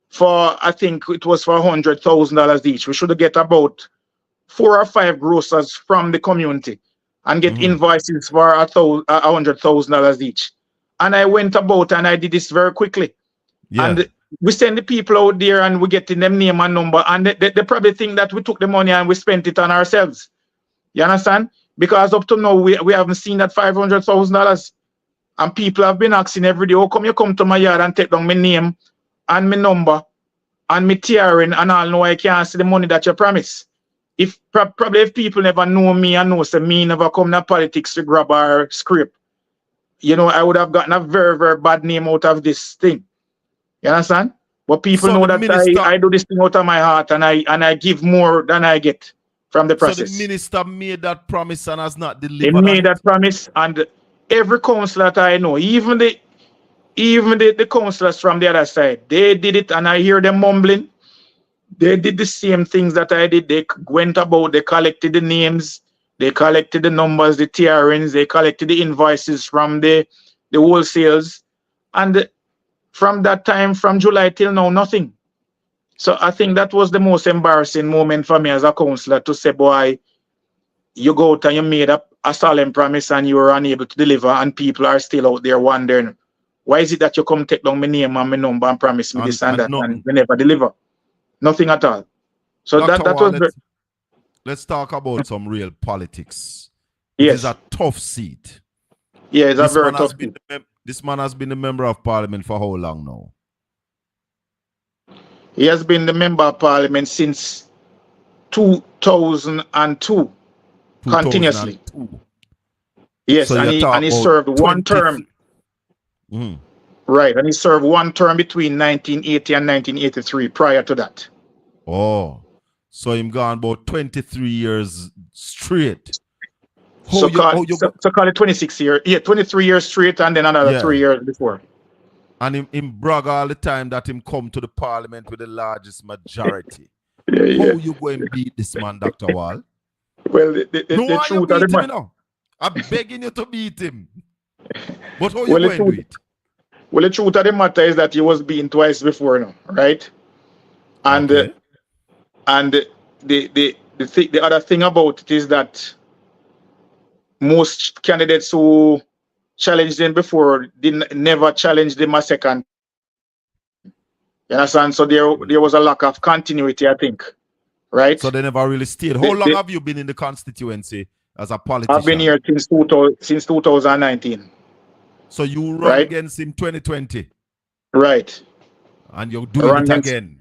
for, I think it was for $100,000 each. We should get about 4 or 5 grocers from the community and get invoices for $100,000 each. And I went about and I did this very quickly. Yeah. And we send the people out there and we get in them name and number. And they probably think that we took the money and we spent it on ourselves. You understand? Because up to now, we haven't seen that $500,000. And people have been asking every day, how come you come to my yard and take down my name and my number and my TRN and all? No, I can't see the money that you promise. If probably if people never know me and know say me never come to politics to grab our script, you know, I would have gotten a very, very bad name out of this thing. You understand? But people know that I do this thing out of my heart and I give more than I get from the process. So the minister made that promise and has not delivered. They made that promise, and every councillor that I know, even the councillors from the other side, they did it, and I hear them mumbling. They did the same things that I did. They went about, they collected the names, they collected the numbers, the TRNs, they collected the invoices from the wholesales. And from that time, from July till now, nothing. So I think that was the most embarrassing moment for me as a councillor to say, boy, you go out and you made a solemn promise and you were unable to deliver, and people are still out there wondering, why is it that you come take down my name and my number and promise me this and that and we never deliver? Nothing at all. So Dr. that was... Let's talk about some real politics. Yes. It's a tough seat. Yeah, it's a very tough seat. This man has been the member of parliament for how long now? He has been the member of parliament since 2002. Continuously. Yes, so and he served one term. Right, and he served one term between 1980 and 1983 prior to that. Oh, so him gone about 23 years straight. So call it 26 years. Yeah, 23 years straight and then another 3 years before. And him brag all the time that him come to the parliament with the largest majority. How you going to beat this man, Dr. Wall? Well, the truth of the matter, I'm begging you to beat him. But how you going to do it? Well, the truth of the matter is that he was beaten twice before now, right? And the other thing about it is that most candidates who challenged him before never challenged him a second. You understand? So there was a lack of continuity, I think. Right? So they never really stayed. How long have you been in the constituency as a politician? I've been here since 2019. So you run against him 2020? Right. And you're doing it again.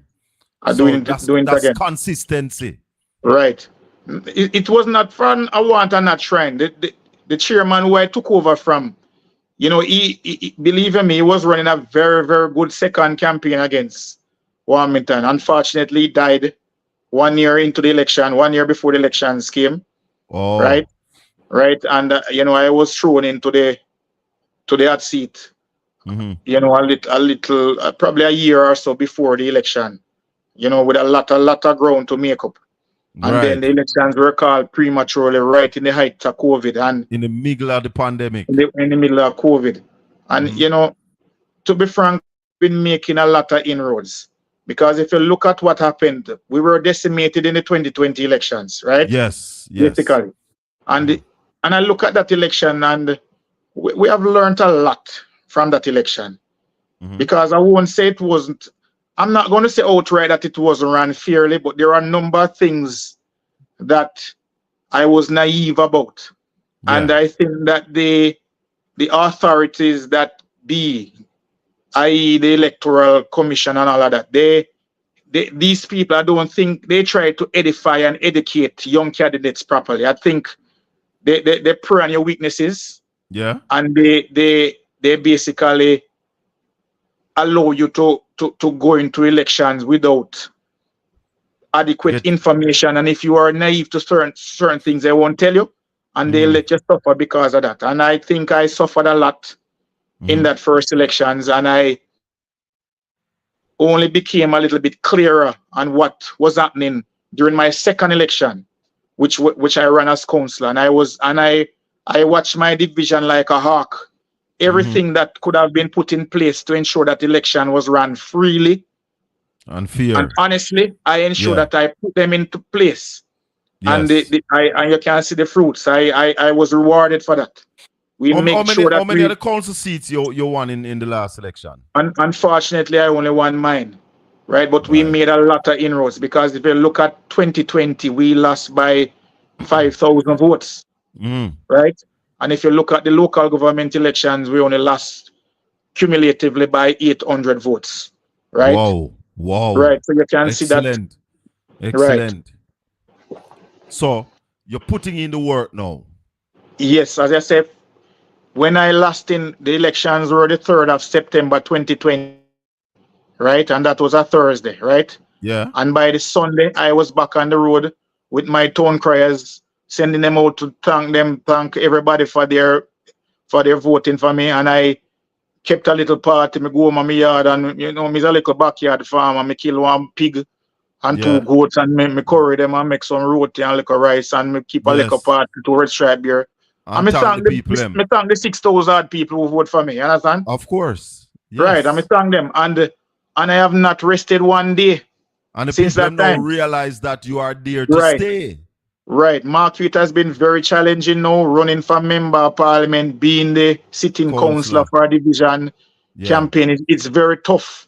Doing it again. That's consistency. Right. It was not from a want and not trying. The chairman who I took over from, you know, he believe me, he was running a very, very good second campaign against Warmington. Unfortunately, he died 1 year into the election, 1 year before the elections came. Oh. Right. And you know, I was thrown into the hot seat. You know, a little probably a year or so before the election. You know, with a lot of ground to make up. And then the elections were called prematurely, right in the height of COVID and in the middle of the pandemic. In the middle of COVID. And you know, to be frank, we've been making a lot of inroads. Because if you look at what happened, we were decimated in the 2020 elections, right? Yes. Basically. And I look at that election and we have learned a lot from that election. Because I won't say it wasn't, I'm not going to say outright that it wasn't run fairly, but there are a number of things that I was naive about. Yeah. And I think that the authorities that i.e. the Electoral Commission and all of that, these people, I don't think they try to edify and educate young candidates properly. I think they prey on your weaknesses. Yeah. And they basically allow you to go into elections without adequate information. And if you are naive to certain things, they won't tell you. And they let you suffer because of that. And I think I suffered a lot in that first elections. And I only became a little bit clearer on what was happening during my second election, which I ran as councillor, and I watched my division like a hawk. Everything that could have been put in place to ensure that election was run freely and fair. and honestly, I ensure that I put them into place. Yes. And you can see the fruits. I was rewarded for that. How many of the council seats you won in the last election? Unfortunately, I only won mine, right? But we made a lot of inroads, because if you look at 2020, we lost by 5,000 votes, right? And if you look at the local government elections, we only lost cumulatively by 800 votes, right? Wow. Right, so you can see that. Excellent. Right. So you're putting in the work now. Yes, as I said, when I lost in the elections were the 3rd of September 2020, right? And that was a Thursday, right? Yeah. And by the Sunday, I was back on the road with my town criers, sending them out to thank everybody for their voting for me. And I kept a little party. Me go home on my yard, and me's a little backyard farm, and me kill one pig and 2 goats, and me curry them and make some roti and little rice, and me keep a little party towards Stripe. And me thank the 6,000 people who vote for me, you understand? Of course. Yes. Right, and me thank them. And I have not rested one day. And the since people that time. Now realize that you are there to stay. Right. Mark, it has been very challenging now, running for member of parliament, being the sitting councillor for a division campaign. It's very tough.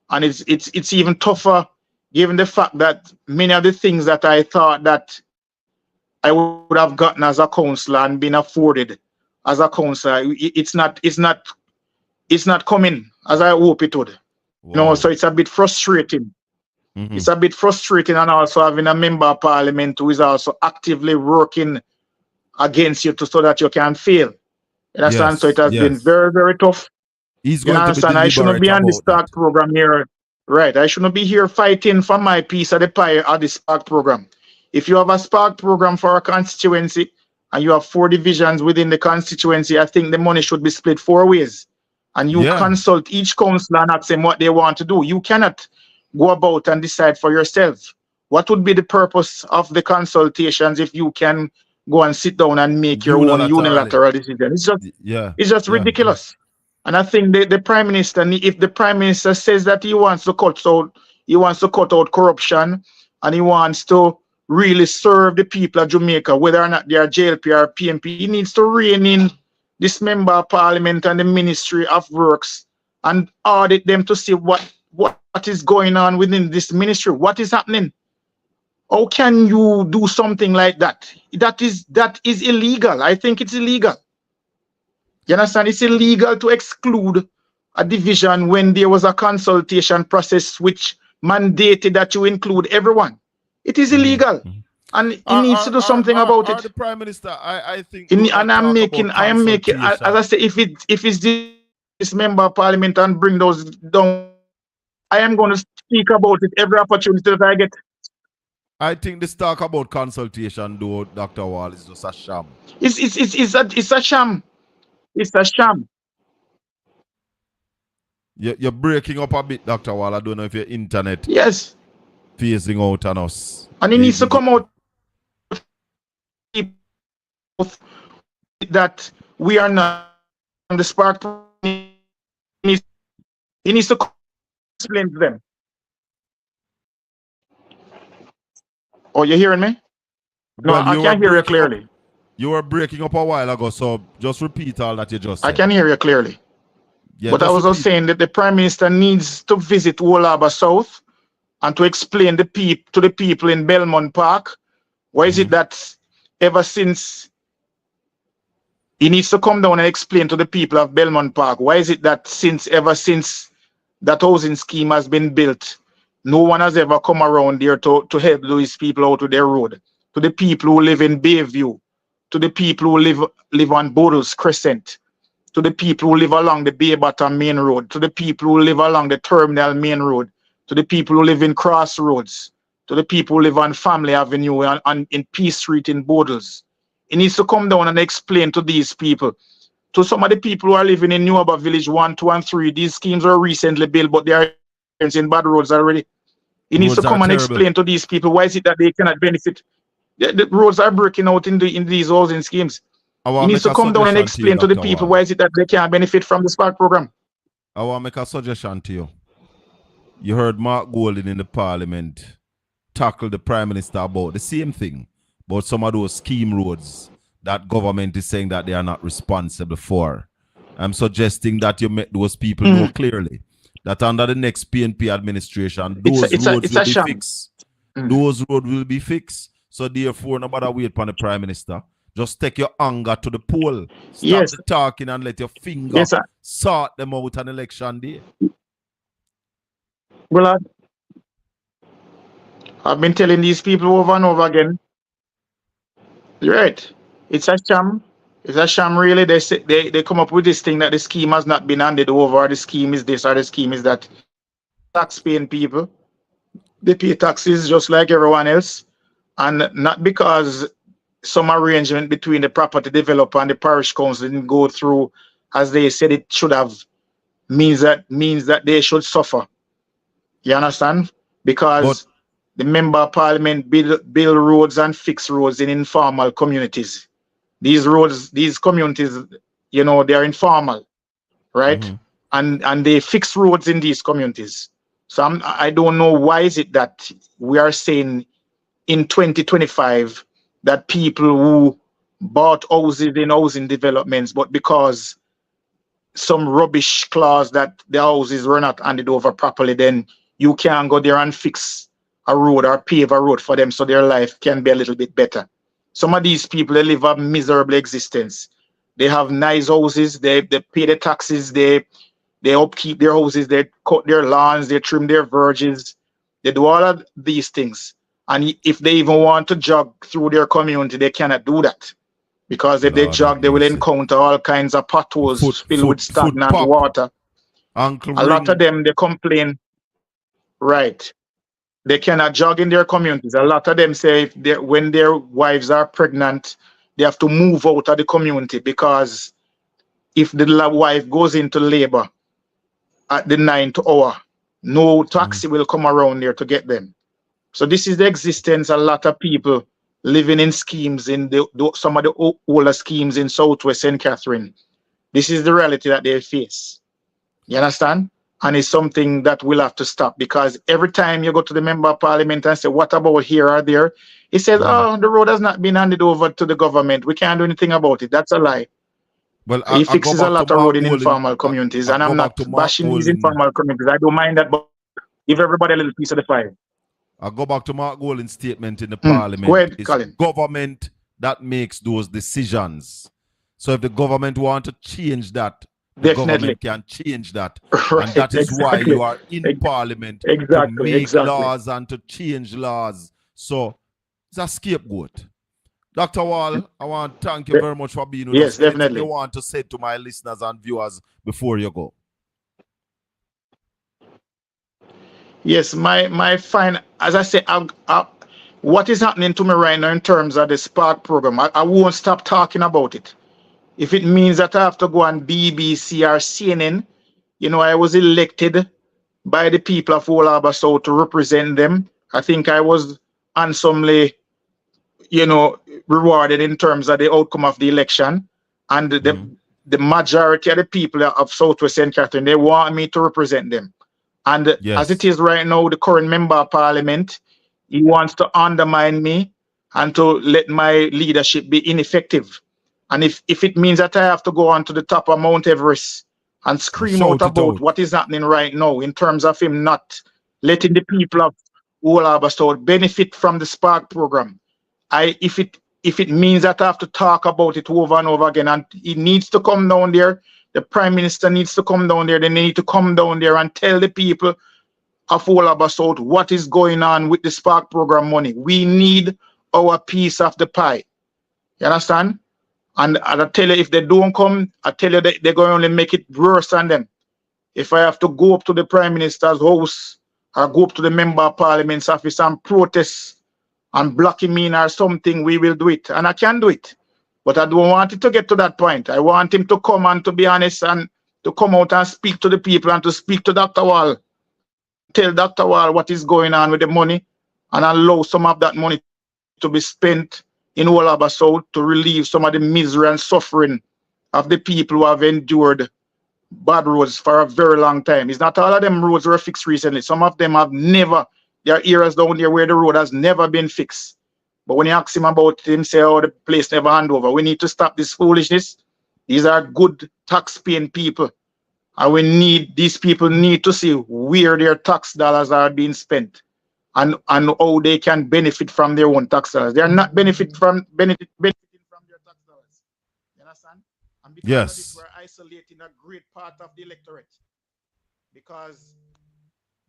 And it's even tougher given the fact that many of the things that I thought that I would have gotten as a councillor and been afforded as a councillor, it's not coming as I hope it would. No, so it's a bit frustrating. It's a bit frustrating, and also having a member of parliament who is also actively working against you so that you can fail. You understand? So it has been very, very tough. He's going to be I shouldn't be on the Spark program here. Right. I shouldn't be here fighting for my piece of the pie at the Spark program. If you have a Spark program for a constituency and you have 4 divisions within the constituency, I think the money should be split 4 ways. And you consult each councillor and ask them what they want to do. You cannot go about and decide for yourself. What would be the purpose of the consultations if you can go and sit down and make your own unilateral decision? It's just ridiculous. And I think the Prime Minister, if the Prime Minister says that he wants to cut out corruption, and he wants to really serve the people of Jamaica, whether or not they are JLP or PMP, he needs to rein in this member of parliament and the Ministry of Works and audit them to see what is going on within this ministry. What is happening? How can you do something like that? That is illegal. I think it's illegal. You understand? It's illegal to exclude a division when there was a consultation process which mandated that you include everyone. It is illegal. And he needs to do something about it. The Prime Minister, I think. I am making, as I say, if it's this member of parliament and bring those down, I am going to speak about it every opportunity that I get. I think this talk about consultation, though, Dr. Wall, is just a sham. It's a sham. It's a sham. You're breaking up a bit, Dr. Wall. I don't know if your internet phasing out on us. And he needs to come out that we are not on the Spark. He needs to explain to them. Oh, you hearing me? No, I can't hear you clearly. You were breaking up a while ago, so just repeat all that you just said. I can hear you clearly. Yeah, but I was also saying that the Prime Minister needs to visit Wolaba South and to explain to the people in Belmont Park, why is it that ever since he needs to come down and explain to the people of Belmont Park, why is it that ever since that housing scheme has been built, no one has ever come around there to help these people out with their road? To the people who live in Bayview, to the people who live on Boodles Crescent, to the people who live along the Bay Bottom Main Road, to the people who live along the Terminal Main Road, to the people who live in Crossroads, to the people who live on Family Avenue and in Peace Street in Boodles. He needs to come down and explain to these people. To some of the people who are living in New Harbour Village 1, 2, and 3, these schemes are recently built, but they are in bad roads already. He needs to come and explain to these people why is it that they cannot benefit. The roads are breaking out in these housing schemes. He needs to come down and explain to the people why is it that they can't benefit from the Spark program. I want to make a suggestion to you. You heard Mark Golding in the parliament tackle the Prime Minister about the same thing, about some of those scheme roads that government is saying that they are not responsible for. I'm suggesting that you make those people know clearly that under the next PNP administration, those roads will be fixed. Those roads will be fixed. So therefore, no matter wait upon the Prime Minister. Just take your anger to the poll. Stop the talking and let your finger sort them out on election day. Well, I've been telling these people over and over again. You're right. It's a sham. It's a sham, really. They come up with this thing that the scheme has not been handed over, or the scheme is this, or the scheme is that. Tax-paying people, they pay taxes just like everyone else, and not because some arrangement between the property developer and the parish council didn't go through as they said it should have, means that they should suffer. You understand? Because the member of parliament build roads and fix roads in informal communities. These roads, these communities, you know, they're informal, right? And they fix roads in these communities. So I don't know why is it that we are saying in 2025 that people who bought houses in housing developments, but because some rubbish clause that the houses were not handed over properly, then you can go there and fix a road or pave a road for them so their life can be a little bit better. Some of these people, they live a miserable existence. They have nice houses, they pay the taxes, they upkeep their houses, they cut their lawns, they trim their verges, they do all of these things. And if they even want to jog through their community, they cannot do that. Because if they jog, they will encounter all kinds of potholes filled with stagnant water. A lot of them, they complain, right. They cannot jog in their communities. A lot of them say when their wives are pregnant, they have to move out of the community because if the wife goes into labor at the 9th hour, no taxi will come around there to get them. So this is the existence of a lot of people living in schemes in some of the older schemes in Southwest St. Catherine. This is the reality that they face. You understand? And it's something that will have to stop because every time you go to the member of parliament and say, what about here or there? He says, oh, the road has not been handed over to the government. We can't do anything about it. That's a lie. Well, he fixes a lot of road in informal communities, and I'm not bashing these informal communities. I don't mind that, but give everybody a little piece of the pie. I'll go back to Mark Golding's statement in the parliament. Go ahead, it's Colin. Government that makes those decisions. So if the government want to change that, the government can change that. Right, and that is why you are in parliament to make laws and to change laws. So it's a scapegoat. Dr. Wall, I want to thank you very much for being with us. Yes, definitely. You want to say to my listeners and viewers before you go? Yes, my fine. As I say, what is happening to me right now in terms of the Spark program, I won't stop talking about it. If it means that I have to go on BBC or CNN, you know, I was elected by the people of Old Harbour South to represent them. I think I was handsomely, you know, rewarded in terms of the outcome of the election. And the majority of the people of Southwest St. Catherine, they want me to represent them. And as it is right now, the current member of parliament, he wants to undermine me and to let my leadership be ineffective. And if it means that I have to go on to the top of Mount Everest and scream out about what is happening right now in terms of him not letting the people of Old Harbour South benefit from the Spark program, if it means that I have to talk about it over and over again, and he needs to come down there, the Prime Minister needs to come down there, then they need to come down there and tell the people of Old Harbour South what is going on with the Spark program money. We need our piece of the pie. You understand? And I tell you, if they don't come, I tell you they're going to only make it worse on them. If I have to go up to the Prime Minister's house or go up to the Member of Parliament's office and protest and block him in or something, we will do it. And I can do it. But I don't want it to get to that point. I want him to come and to be honest and to come out and speak to the people and to speak to Dr. Wall. tell Dr. Wall what is going on with the money and allow some of that money to be spent in Wallaba South to relieve some of the misery and suffering of the people who have endured bad roads for a very long time. It's not all of them roads were fixed recently. Some of them have never, there are areas down there where the road has never been fixed. But when you ask him about it, him say, oh, the place never hand over. We need to stop this foolishness. These are good tax-paying people. And these people need to see where their tax dollars are being spent and how they can benefit from their own tax dollars. They are not benefiting from their tax dollars. You understand? And because of this, we're isolating a great part of the electorate because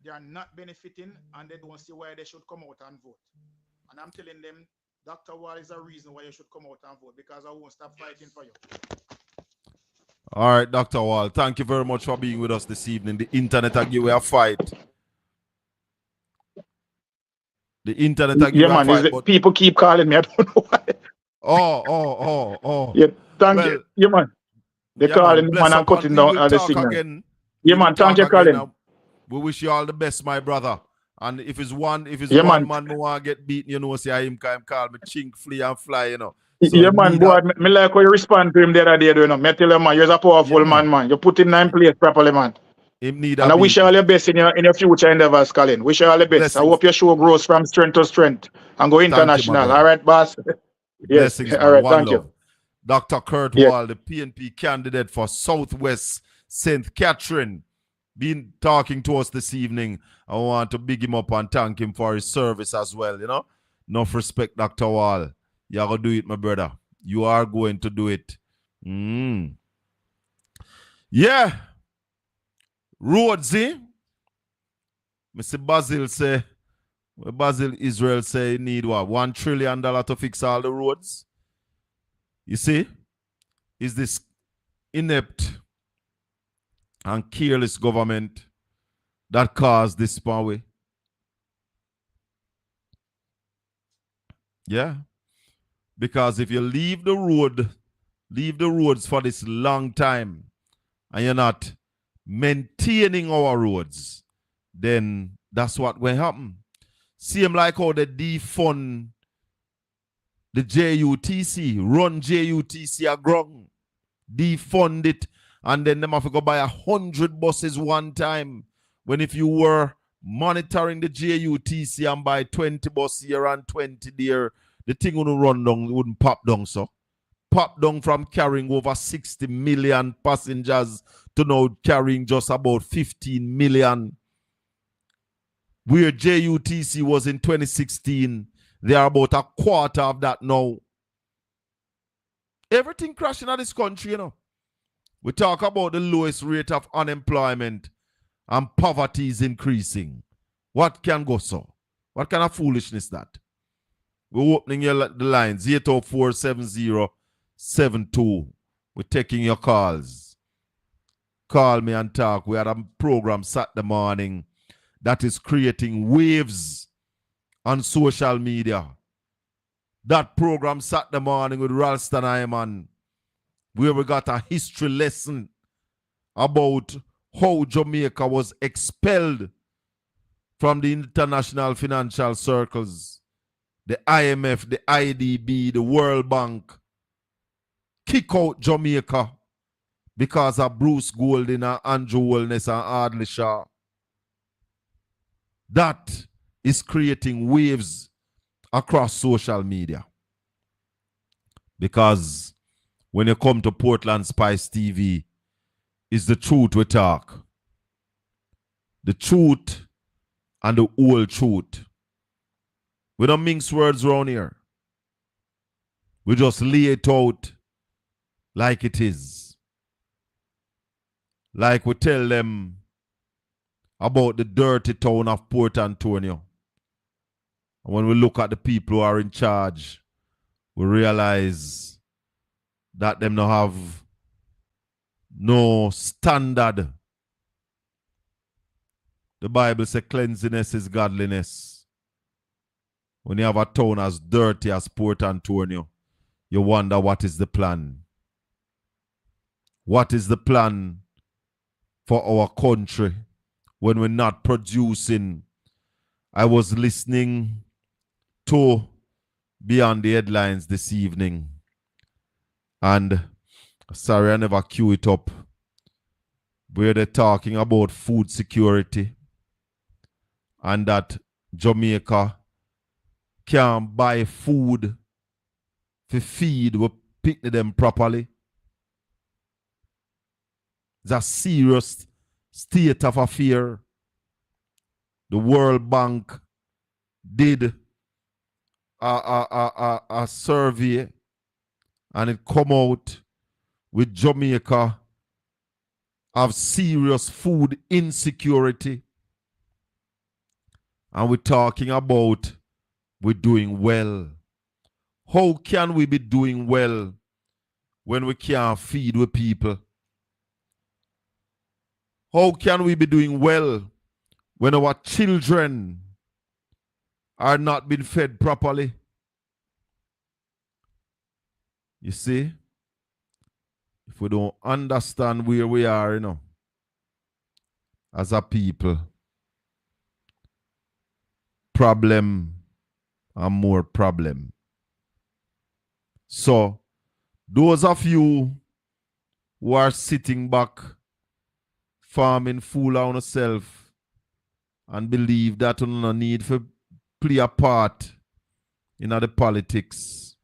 they are not benefiting and they don't see why they should come out and vote. And I'm telling them, Dr. Wall is a reason why you should come out and vote because I won't stop fighting for you. All right, Dr. Wall, thank you very much for being with us this evening. The internet will give you a fight. The internet will give you a fight. But people keep calling me. I don't know why. Oh. Yeah, thank you. Yeah, man. They're calling me and I'm cutting down the signal. Again. Yeah, man. Thank you, Colin. We wish you all the best, my brother. And if it's one man who want to get beaten, you know, say him call me chink, flee and fly, you know. So yeah, man, boy, me like how you respond to him the other day, you know. Me tell him, man, you're a powerful man. You put him in place properly, man. And I wish you all the best in your future endeavors, Colin. Wish you all the best. Blessings. I hope your show grows from strength to strength and go international. All right, boss? Yes. Blessings, all right, thank you. Dr. Kurt Wall, the PNP candidate for Southwest St. Catherine, been talking to us this evening. I want to big him up and thank him for his service as well, you know. Enough respect, Dr. Wall. You're going to do it, my brother. You are going to do it. Yeah. Roads, eh? Mr. Basil Israel say need what? $1 trillion to fix all the roads. You see? Is this inept and careless government that caused this power? Yeah. Because if you leave the roads for this long time and you're not maintaining our roads, then that's what will happen. Same like how they defund the JUTC, run JUTC a grung, defund it, and then them have to go buy 100 buses one time. When if you were monitoring the JUTC and buy 20 buses here and 20 there, the thing wouldn't run down, it wouldn't pop down, so. Pop down from carrying over 60 million passengers to now carrying just about 15 million. Where JUTC was in 2016, they are about a quarter of that now. Everything crashing in this country, you know. We talk about the lowest rate of unemployment and poverty is increasing. What can go so? What kind of foolishness that? We're opening the lines, 804-7072. We're taking your calls. Call me and talk. We had a program Saturday morning that is creating waves on social media. That program Saturday morning with Ralston Iman, where we got a history lesson about how Jamaica was expelled from the international financial circles. The IMF, the IDB, the World Bank kick out Jamaica because of Bruce Golding and Andrew Holness and Ardley Shaw. That is creating waves across social media. Because when you come to Portland Spice TV, it's the truth we talk. The truth and the whole truth. We don't mince words around here. We just lay it out like it is. Like we tell them about the dirty town of Port Antonio. And when we look at the people who are in charge, we realize that them don't have no standard. The Bible says cleanliness is godliness. When you have a town as dirty as Port Antonio, you wonder what is the plan. What is the plan for our country when we're not producing. I was listening to Beyond the Headlines this evening, and sorry I never queue it up, where they're talking about food security and that Jamaica can't buy food to feed we pick them properly. It's a serious state of affair. The World Bank did a survey, and it come out with Jamaica have serious food insecurity. And we're talking about we're doing well. How can we be doing well when we can't feed with people? How can we be doing well when our children are not being fed properly? You see, if we don't understand where we are, as a people, problem and more problem. So, those of you who are sitting back, farming fool on yourself, and believe that you no need to play a part in the politics,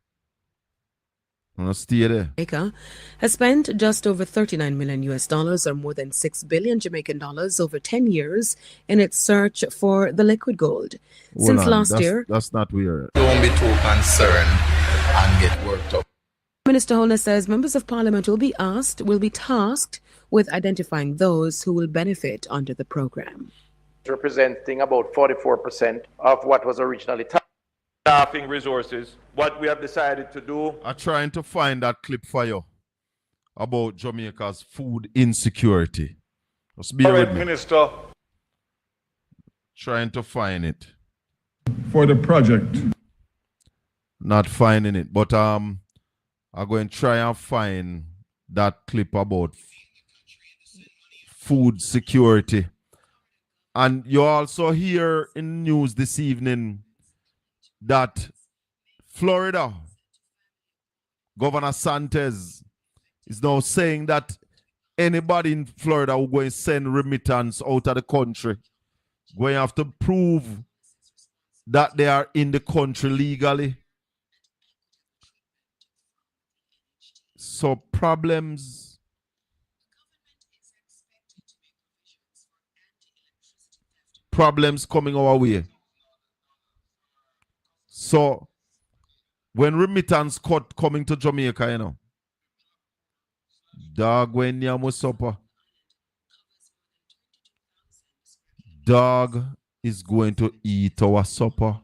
stay there. Jamaica has spent just over 39 million US dollars, or more than 6 billion Jamaican dollars, over 10 years in its search for the liquid gold. Since last year, that's not weird. Don't be too concerned and get worked up. Minister Holness says members of Parliament will be tasked with identifying those who will benefit under the program. Representing about 44% of what was originally staffing resources. What we have decided to do. I'm trying to find that clip for you about Jamaica's food insecurity. Just be with me. Minister. Trying to find it. For the project. Not finding it, but I'm going to try and find that clip about food security. And you also hear in the news this evening that Florida, Governor Santos is now saying that anybody in Florida who going to send remittance out of the country going to have to prove that they are in the country legally. So problems coming our way. So when remittance cut coming to Jamaica, dog when you supper, dog is going to eat our supper.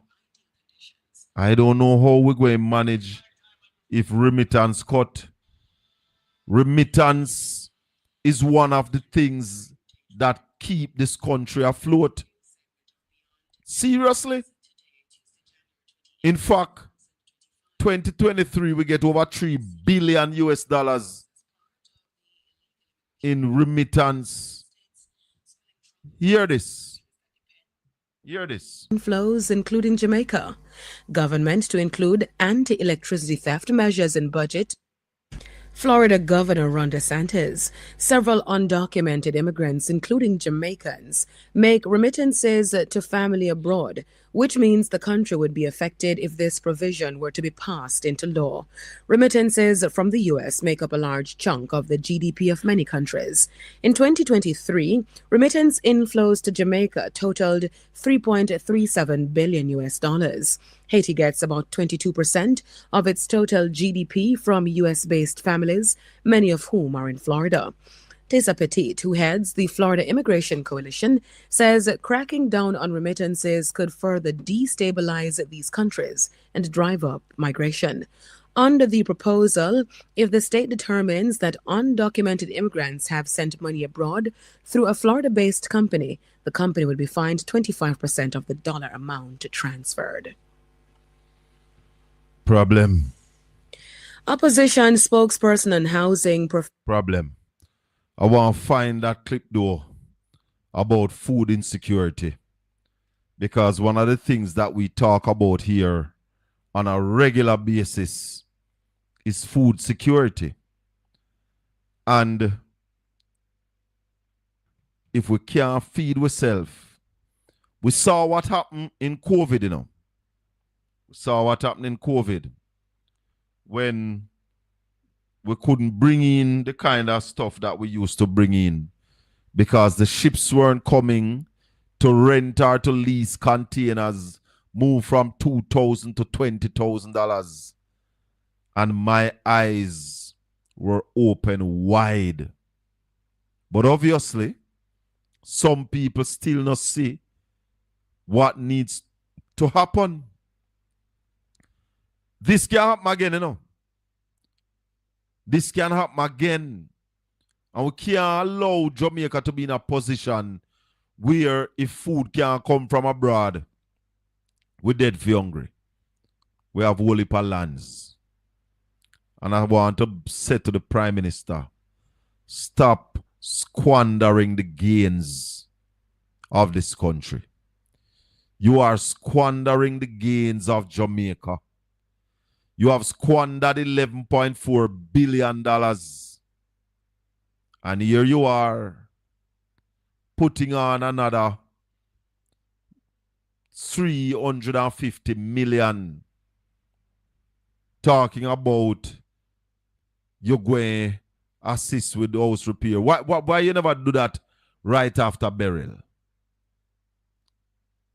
I don't know how we're going to manage if remittance cut. Remittance is one of the things that keep this country afloat. Seriously? In fact, 2023 we get over 3 billion US dollars in remittance. Hear this. Hear this. Flows, including Jamaica. Government to include anti-electricity theft measures in budget. Florida Governor Ron DeSantis, several undocumented immigrants, including Jamaicans, make remittances to family abroad, which means the country would be affected if this provision were to be passed into law. Remittances from the U.S. make up a large chunk of the GDP of many countries. In 2023, remittance inflows to Jamaica totaled $3.37 billion US dollars. Haiti gets about 22% of its total GDP from U.S.-based families, many of whom are in Florida. Tessa Petit, who heads the Florida Immigration Coalition, says cracking down on remittances could further destabilize these countries and drive up migration. Under the proposal, if the state determines that undocumented immigrants have sent money abroad through a Florida-based company, the company would be fined 25% of the dollar amount transferred. Problem. Opposition spokesperson on housing. Problem. I want to find that clip though about food insecurity, because one of the things that we talk about here on a regular basis is food security. And if we can't feed ourselves, we saw what happened in COVID, you know. We saw what happened in COVID when we couldn't bring in the kind of stuff that we used to bring in because the ships weren't coming to rent or to lease containers, move from $2,000 to $20,000. And my eyes were open wide. But obviously, some people still not see what needs to happen. This can happen again, you know. This can happen again. And we can't allow Jamaica to be in a position where if food can't come from abroad, we're dead for hungry. We have whole heap of lands. And I want to say to the Prime Minister, stop squandering the gains of this country. You are squandering the gains of Jamaica. You have squandered $11.4 billion. And here you are putting on another 350 million, talking about you're going to assist with house repair. Why you never do that right after burial?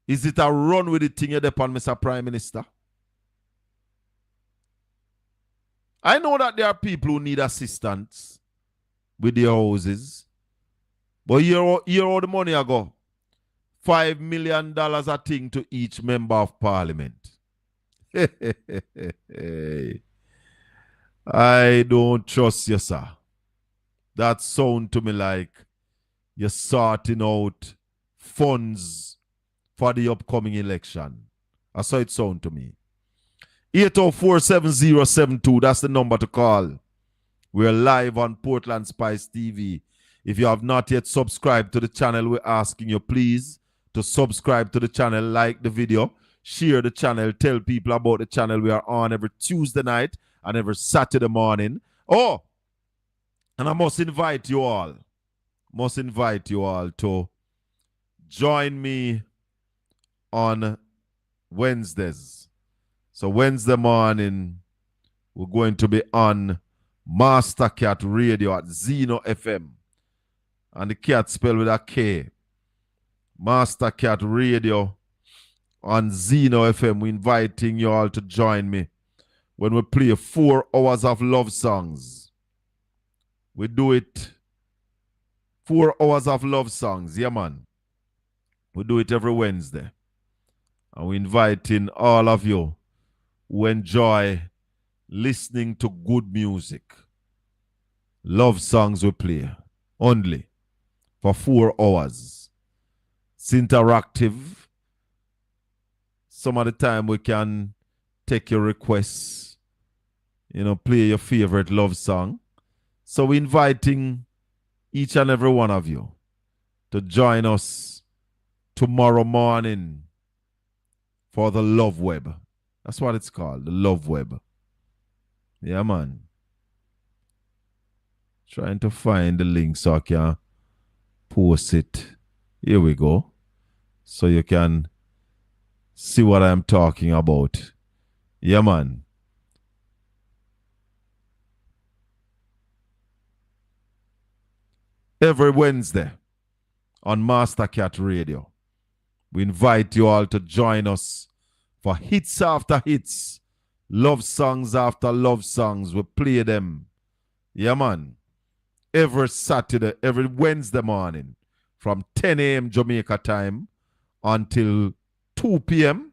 Is it a run with the thing you're upon, Mr. Prime Minister? I know that there are people who need assistance with their houses. But here all the money I go. $5 million a thing to each member of parliament. I don't trust you, sir. That sound to me like you're sorting out funds for the upcoming election. That's how it sound to me. 804-7072, that's the number to call. We're live on Portland Spice TV. If you have not yet subscribed to the channel, we're asking you please to subscribe to the channel, like the video, share the channel, tell people about the channel. We are on every Tuesday night and every Saturday morning. Oh, and I must invite you all to join me on Wednesdays. So Wednesday morning, we're going to be on Master Cat Radio at Zeno FM. And the cat spelled with a K. Master Cat Radio on Zeno FM. We're inviting you all to join me when we play 4 hours of love songs. We do it 4 hours of love songs. Yeah, man. We do it every Wednesday. And we're inviting all of you who enjoy listening to good music. Love songs we play only for 4 hours. It's interactive. Some of the time we can take your requests, play your favorite love song. So we're inviting each and every one of you to join us tomorrow morning for the Love Web. That's what it's called, the Love Web. Yeah, man. Trying to find the link so I can post it. Here we go. So you can see what I'm talking about. Yeah, man. Every Wednesday on Master Cat Radio, we invite you all to join us for hits after hits, love songs after love songs. We play them. Yeah, man. Every Saturday, every Wednesday morning from 10 a.m. Jamaica time until 2 p.m.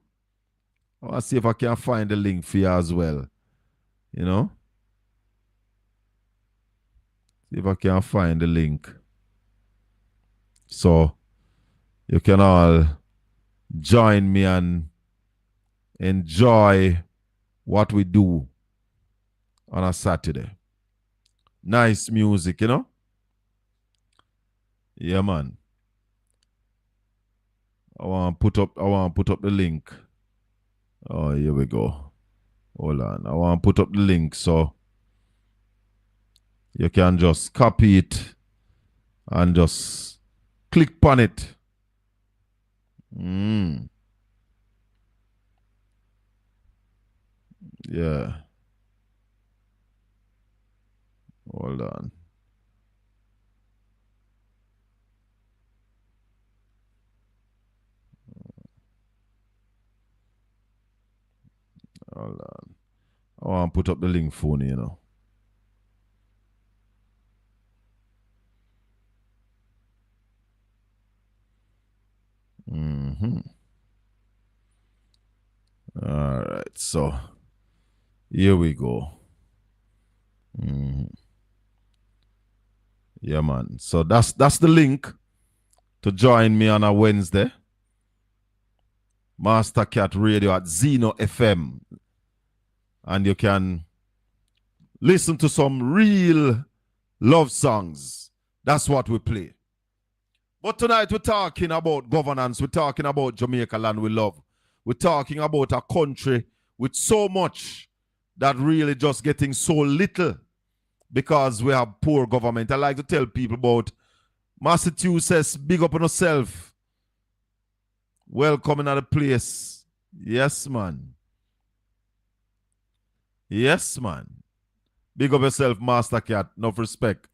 I'll see if I can find the link for you as well. See if I can find the link. So you can all join me and enjoy what we do on a Saturday. Nice music, Yeah, man. I want to put up the link. Oh, here we go. Hold on. I want to put up the link so you can just copy it and just click on it. Yeah. Hold on. Hold on. I want to put up the link phone, you know. All right, so here we go. Yeah, man. So that's the link to join me on a Wednesday. Master Cat Radio at Zeno FM. And you can listen to some real love songs. That's what we play. But tonight we're talking about governance. We're talking about Jamaica land we love. We're talking about a country with so much that really just getting so little because we have poor government. I like to tell people about Massachusetts, big up on yourself. Welcome in the place. Yes, man. Yes, man. Big up yourself, Master Cat. Enough respect.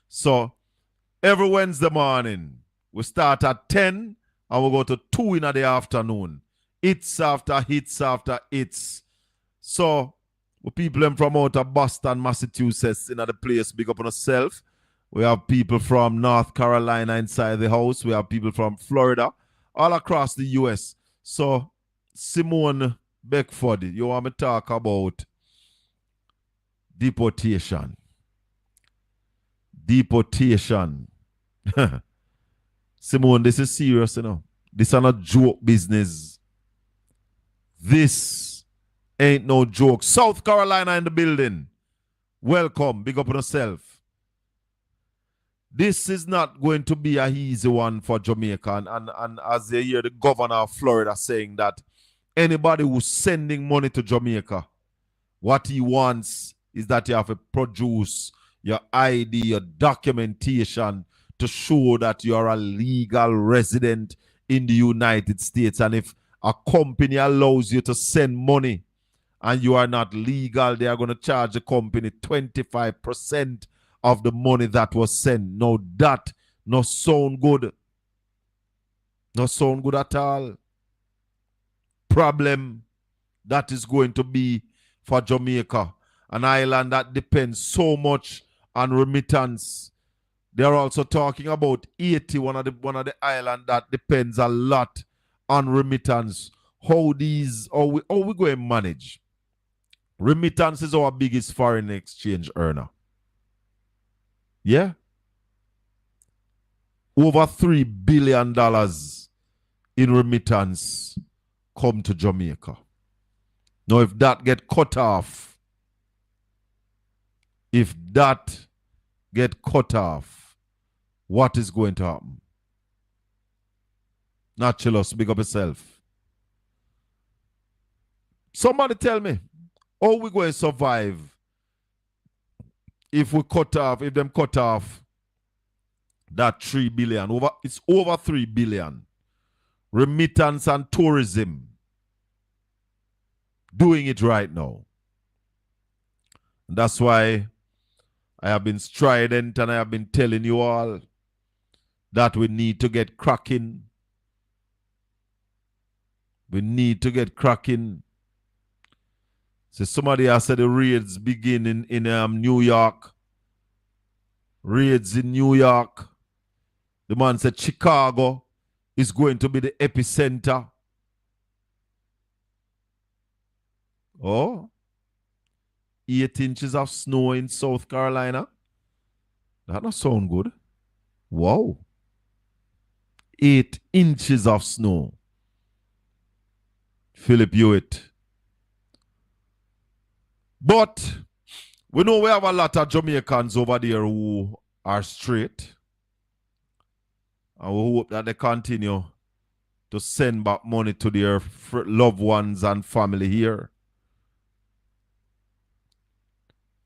So, every Wednesday morning, we start at 10 and we go to 2 in the afternoon. Hits after hits after hits. So, we people from out of Boston, Massachusetts, in the place, big up on yourself. We have people from North Carolina inside the house. We have people from Florida, all across the U.S. So, Simone Beckford, you want me to talk about deportation. Deportation. Simone, this is serious, you know. This is not joke business. This ain't no joke. South Carolina in the building. Welcome. Big up on yourself. This is not going to be an easy one for Jamaica. And as you hear the governor of Florida saying that anybody who's sending money to Jamaica, what he wants is that you have to produce your ID, your documentation to show that you are a legal resident in the United States. And if a company allows you to send money and you are not legal, they are going to charge the company 25% of the money that was sent. Now that no sound good. No sound good at all. Problem that is going to be for Jamaica, an island that depends so much on remittance. They are also talking about Haiti, one of the islands that depends a lot on remittance. How we going to manage? Remittance is our biggest foreign exchange earner. Yeah? Over $3 billion in remittance come to Jamaica. Now, if that get cut off, what is going to happen? Naturalist, big up yourself. Somebody tell me, how we going to survive if them cut off that 3 billion? It's over 3 billion. Remittance and tourism. Doing it right now. And that's why I have been strident and I have been telling you all that we need to get cracking. We need to get cracking. So somebody has said the raids begin in New York. Raids in New York. The man said Chicago is going to be the epicenter. Oh, 8 inches of snow in South Carolina. That don't sound good. Wow. 8 inches of snow. Philip Hewitt. But we know we have a lot of Jamaicans over there who are straight. And we hope that they continue to send back money to their loved ones and family here.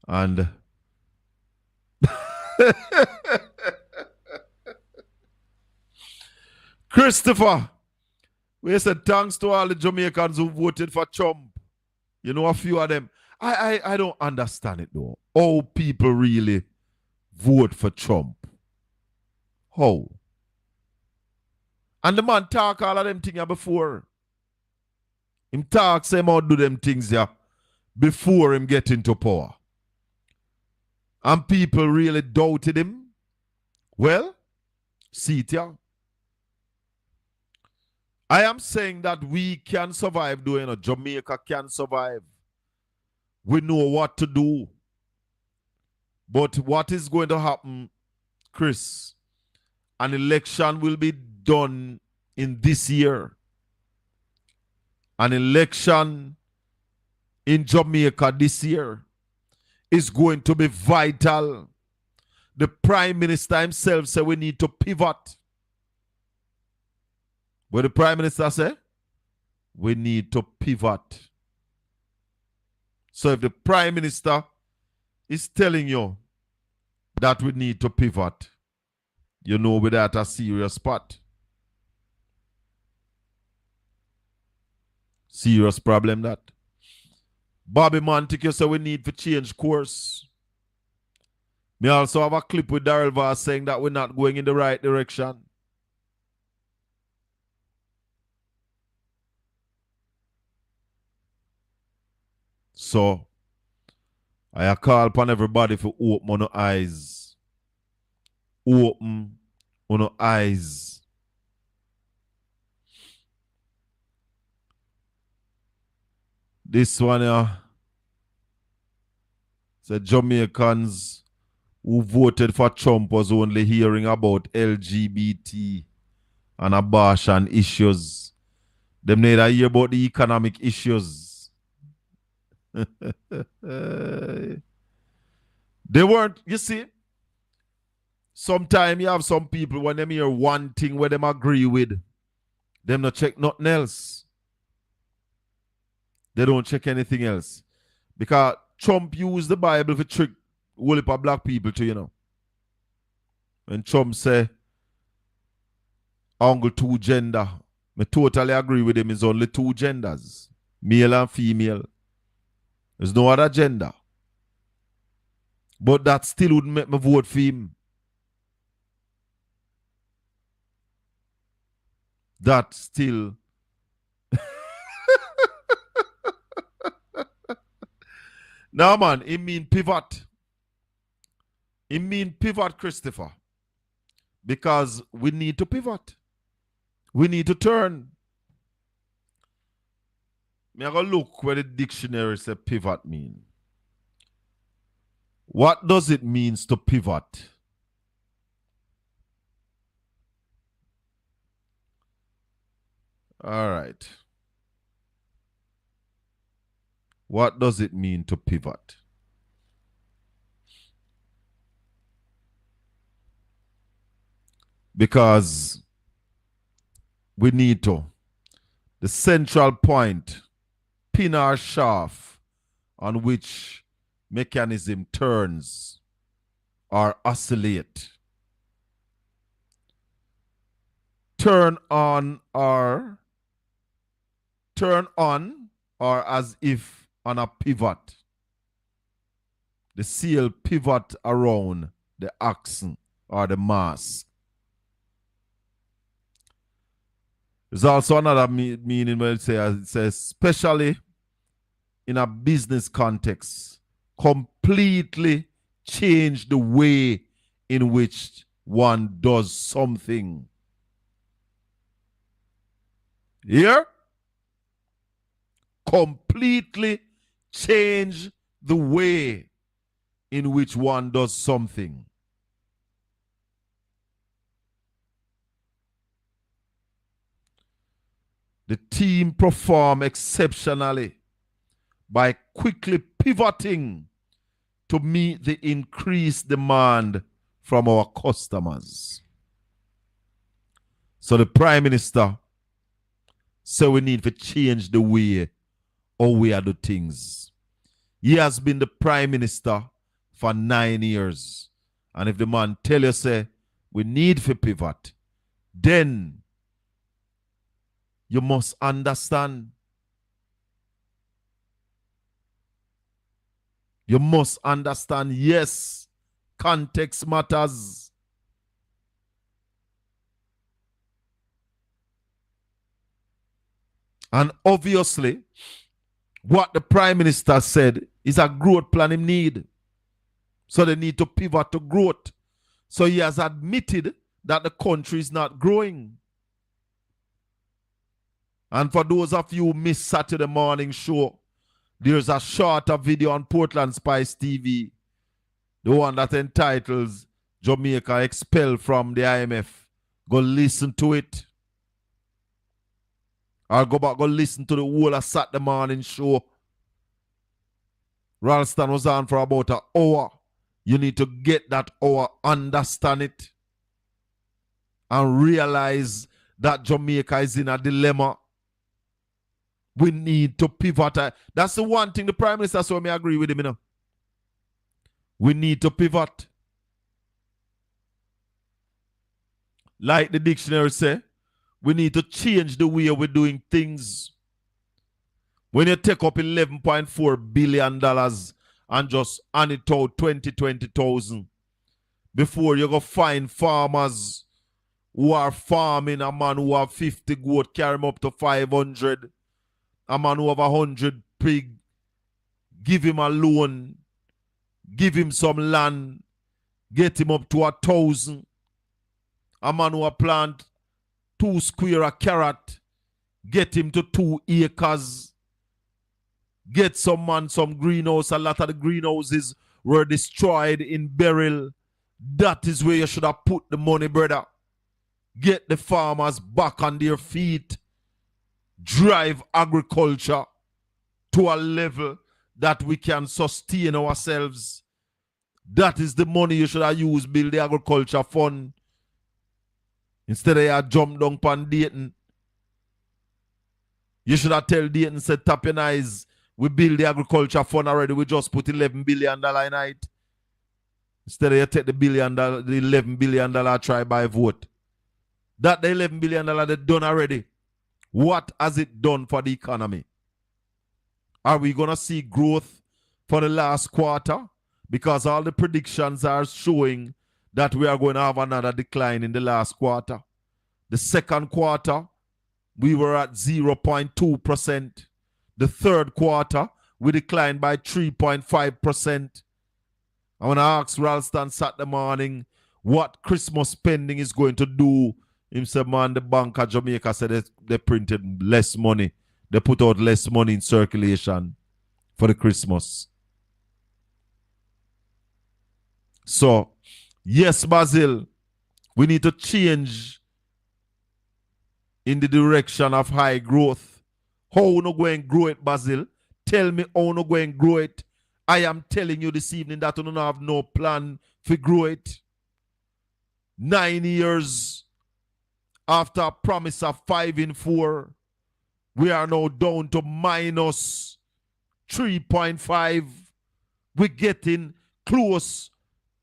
And Christopher, we said thanks to all the Jamaicans who voted for Trump. You know, a few of them. I don't understand it though. How people really vote for Trump. How? And the man talk all of them things before. Him talk, say him how do them things here before him get into power. And people really doubted him. Well, see it here. I am saying that we can survive, though, you know, Jamaica can survive. We know what to do. But what is going to happen, Chris? An election will be done in this year. An election in Jamaica this year is going to be vital. The Prime Minister himself said we need to pivot. What the Prime Minister say? We need to pivot. So if the Prime Minister is telling you that we need to pivot, you know we're at a serious spot. Serious problem that. Bobby Montague said we need to change course. Me also have a clip with Daryl Voss saying that we're not going in the right direction. So, I call upon everybody to open your eyes. Open your eyes. This one here said Jamaicans who voted for Trump was only hearing about LGBT and abortion issues. Them need to hear about the economic issues. They weren't, you see, sometimes you have some people when them hear one thing where them agree with, them not check nothing else. They don't check anything else. Because Trump used the Bible to trick a whole heap of black people too, you know. When Trump say, only two gender, I totally agree with him, it's only two genders, male and female. There's no other gender. But that still wouldn't make me vote for him. That still. Now, man, it mean pivot. It mean pivot, Christopher. Because we need to pivot. We need to turn. I'm going to look where the dictionary says pivot mean. What does it mean to pivot? All right. What does it mean to pivot? Because we need to. The central point, pin or shaft on which mechanism turns or oscillate. Turn on or as if on a pivot. The sail pivot around the axle or the mast. There's also another meaning where it says especially in a business context, completely change the way in which one does something. Here? Completely change the way in which one does something. The team performed exceptionally by quickly pivoting to meet the increased demand from our customers. So the Prime Minister So we need to change the way how we are do things. He has been the prime minister for 9 years. And if the man tell you, say, we need to pivot, then you must understand. You must understand, yes, context matters. And obviously, what the prime minister said is a growth plan him need. So they need to pivot to growth. So he has admitted that the country is not growing. And for those of you who missed Saturday morning show, there's a shorter video on Portland Spice TV, the one that entitles Jamaica expelled from the IMF. Go listen to it. Or go back, go listen to the whole of Saturday morning show. Ralston was on for about an hour. You need to get that hour, understand it, and realize that Jamaica is in a dilemma. We need to pivot. That's the one thing the Prime Minister said, I agree with him, you know. We need to pivot. Like the dictionary say, we need to change the way we're doing things. When you take up $11.4 billion and just hand it out 20,000 before you go find farmers who are farming, a man who have 50 goat, carry him up to 500, a man who have 100 pig, give him a loan, give him some land, get him up to 1,000. A man who plant 2 square of carrot, get him to 2 acres. Get some man some greenhouse. A lot of the greenhouses were destroyed in Beryl. That is where you should have put the money, brother. Get the farmers back on their feet. Drive agriculture to a level that we can sustain ourselves. That is the money you should have used build the agriculture fund. Instead of you jump down pan Dayton. You should have tell Dayton, say, tap your eyes. We build the agriculture fund already. We just put $11 billion in it. Instead of you take the $11 billion try by vote. That the $11 billion they done already. What has it done for the economy? Are we going to see growth for the last quarter? Because all the predictions are showing that we are going to have another decline in the last quarter. The second quarter, we were at 0.2%. The third quarter, we declined by 3.5%. I want to ask Ralston Saturday morning what Christmas spending is going to do. Him said, man, the Bank of Jamaica said they printed less money. They put out less money in circulation for the Christmas. So, yes, Basil, we need to change in the direction of high growth. How we no going to grow it, Basil? Tell me how we no going to grow it. I am telling you this evening that we don't have no plan to grow it. 9 years after a promise of 5 in 4, we are now down to minus 3.5. We're getting close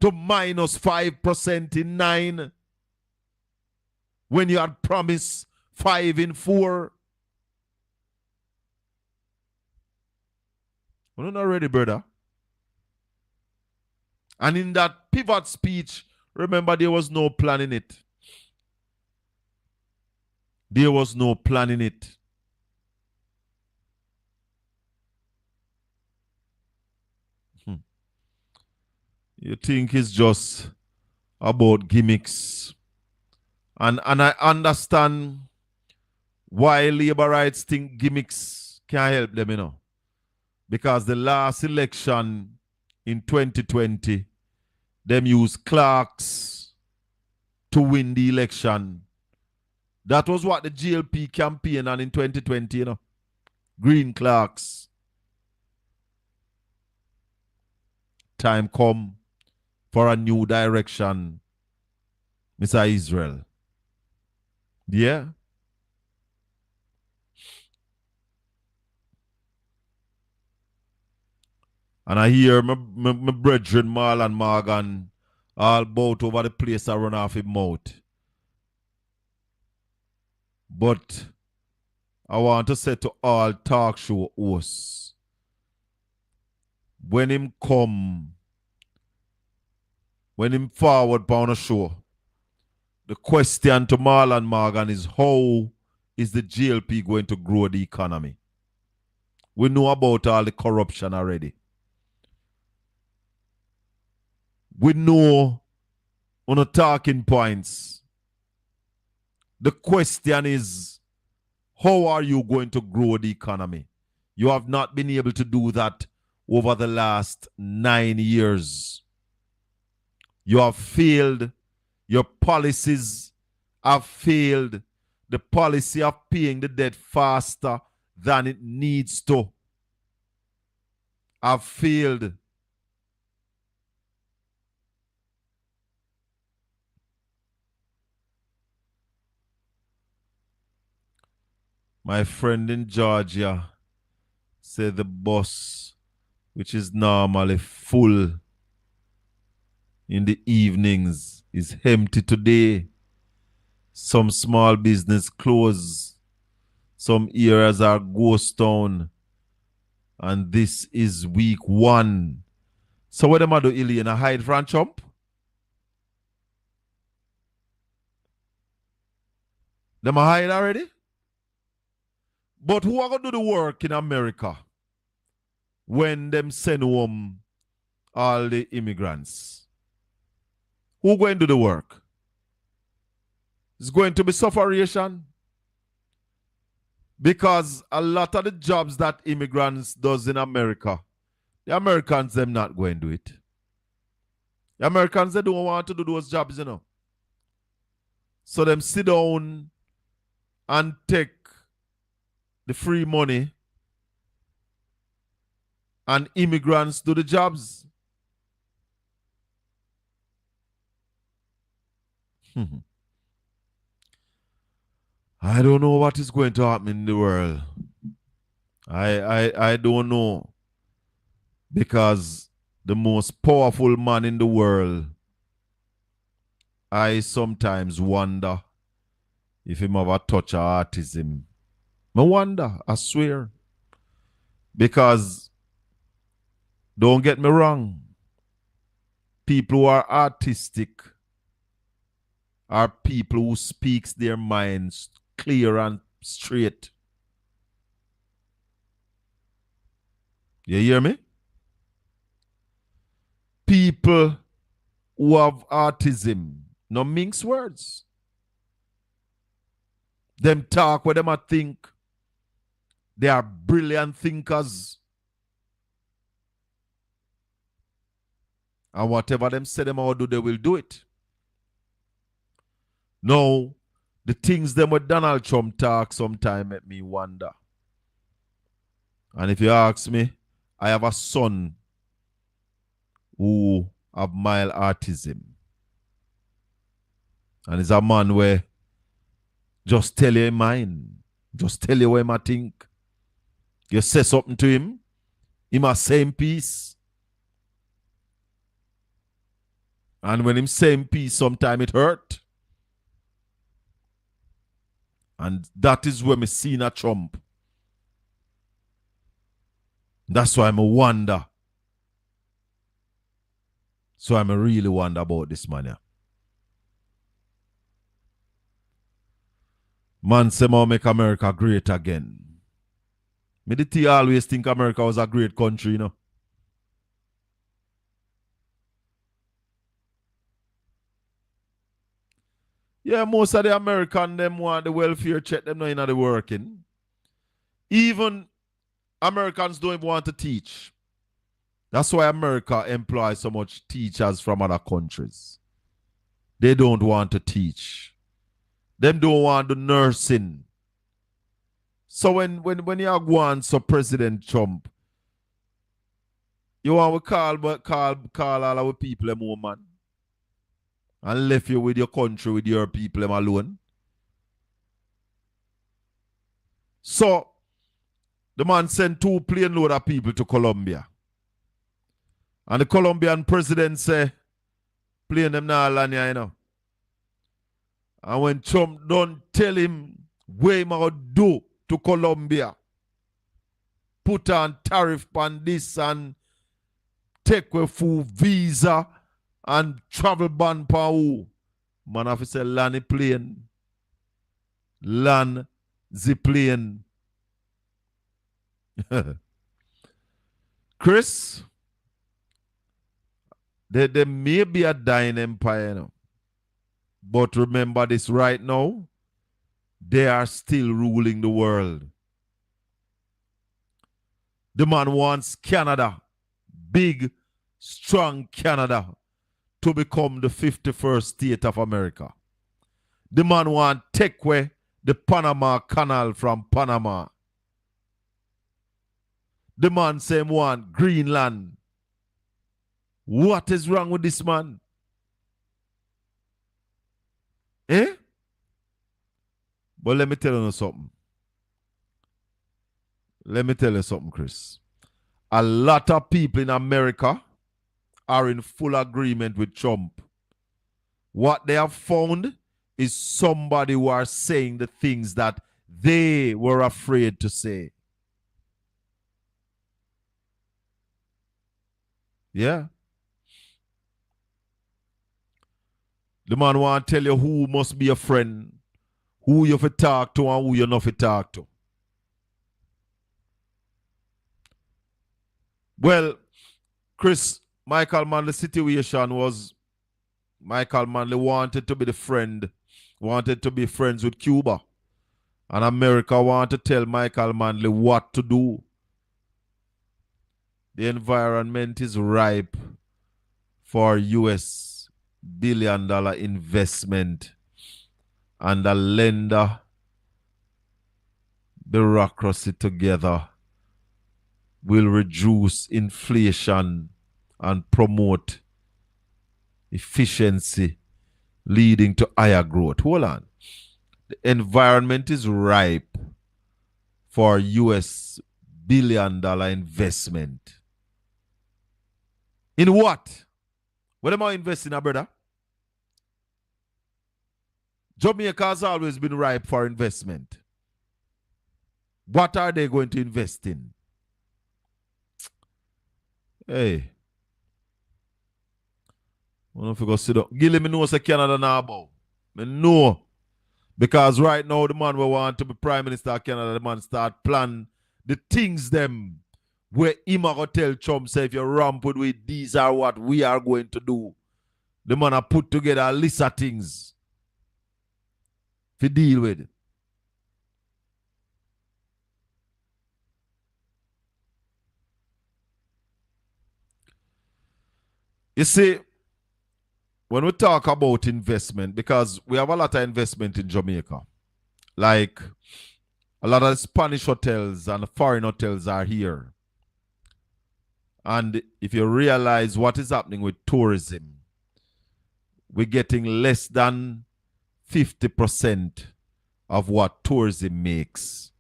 to minus 5% in 9. When you had promised 5 in 4. We're not ready, brother. And in that pivot speech, remember there was no plan in it. There was no plan in it. You think it's just about gimmicks. And I understand why labor rights think gimmicks can help them, you know. Because the last election in 2020, them used clerks to win the election. That was what the GLP campaign on in 2020, you know. Green clerks. Time come for a new direction, Mr. Israel. Yeah? And I hear my brethren Mal and Morgan all bout over the place I run off his mouth. But I want to say to all talk show hosts, when him forward on a show, the question to Marlon Morgan is how is the GLP going to grow the economy? We know about all the corruption already. We know on the talking points. The question is, how are you going to grow the economy? You have not been able to do that over the last 9 years. You have failed. Your policies have failed. The policy of paying the debt faster than it needs to have failed. My friend in Georgia said the bus, which is normally full in the evenings, is empty today. Some small business closed. Some areas are ghost town. And this is week 1. So what am I doing, Elena? Hide from Trump? Them a hide already? But who are going to do the work in America when them send home all the immigrants? Who going to do the work? It's going to be sufferation. Because a lot of the jobs that immigrants does in America, the Americans them not going to do it. The Americans they don't want to do those jobs, you know. So them sit down and take the free money and immigrants do the jobs. I don't know what is going to happen in the world. I don't know. Because the most powerful man in the world, I sometimes wonder if him have a touch of autism. I wonder, I swear. Because, don't get me wrong, people who are artistic are people who speaks their minds clear and straight. You hear me? People who have autism, no mince words. Them talk what them a think. They are brilliant thinkers. And whatever them say them will do, they will do it. No, the things them with Donald Trump talk sometimes make me wonder. And if you ask me, I have a son who have mild autism. And he's a man where just tell you his mind. Just tell you what him a think. You say something to him, he must say in peace. And when him say in peace, sometimes it hurt. And that is where me see a Trump. That's why I'm a wonder. So I'm a really wonder about this man here. Man say more make America great again. Me the tea always think America was a great country, you know. Yeah, most of the American them want the welfare check, them not in the working. Even Americans don't even want to teach. That's why America employs so much teachers from other countries. They don't want to teach. Them don't want the nursing. So when you are going to President Trump, you want to call all our people them home, man. And left you with your country, with your people them alone. So the man sent 2 plane load of people to Colombia. And the Colombian president say, playing them now land here, you know. And when Trump don't tell him what he gonna do to Colombia, put on tariff on this and take away full visa and travel ban pa who, man have to say land the plane. Land the plane. Chris, there may be a dying empire, you know. But remember this right now, they are still ruling the world. The man wants Canada, big, strong Canada, to become the 51st state of America. The man wants take away the Panama Canal from Panama. The man say want Greenland. What is wrong with this man? Eh? But let me tell you something. Let me tell you something, Chris. A lot of people in America are in full agreement with Trump. What they have found is somebody who are saying the things that they were afraid to say. Yeah. The man want to tell you who must be a friend, who you have to talk to and who you not to talk to. Well, Chris, Michael Manley's situation was Michael Manley wanted to be the friend, wanted to be friends with Cuba. And America wanted to tell Michael Manley what to do. The environment is ripe for U.S. billion-dollar investment and the lender bureaucracy together will reduce inflation and promote efficiency, leading to higher growth. Hold on. The environment is ripe for U.S. billion-dollar investment. In what? What am I investing in, brother? Jamaica has always been ripe for investment. What are they going to invest in? Hey. I don't know if you go sit down. Gilly, me know say Canada now about. Me know. Because right now the man will want to be Prime Minister of Canada, the man start plan the things them where him a go tell Trump say if you ramp with these are what we are going to do. The man a put together a list of things to deal with. You see, when we talk about investment, because we have a lot of investment in Jamaica, like a lot of Spanish hotels and foreign hotels are here. And if you realize what is happening with tourism, we're getting less than 50% of what tourism makes.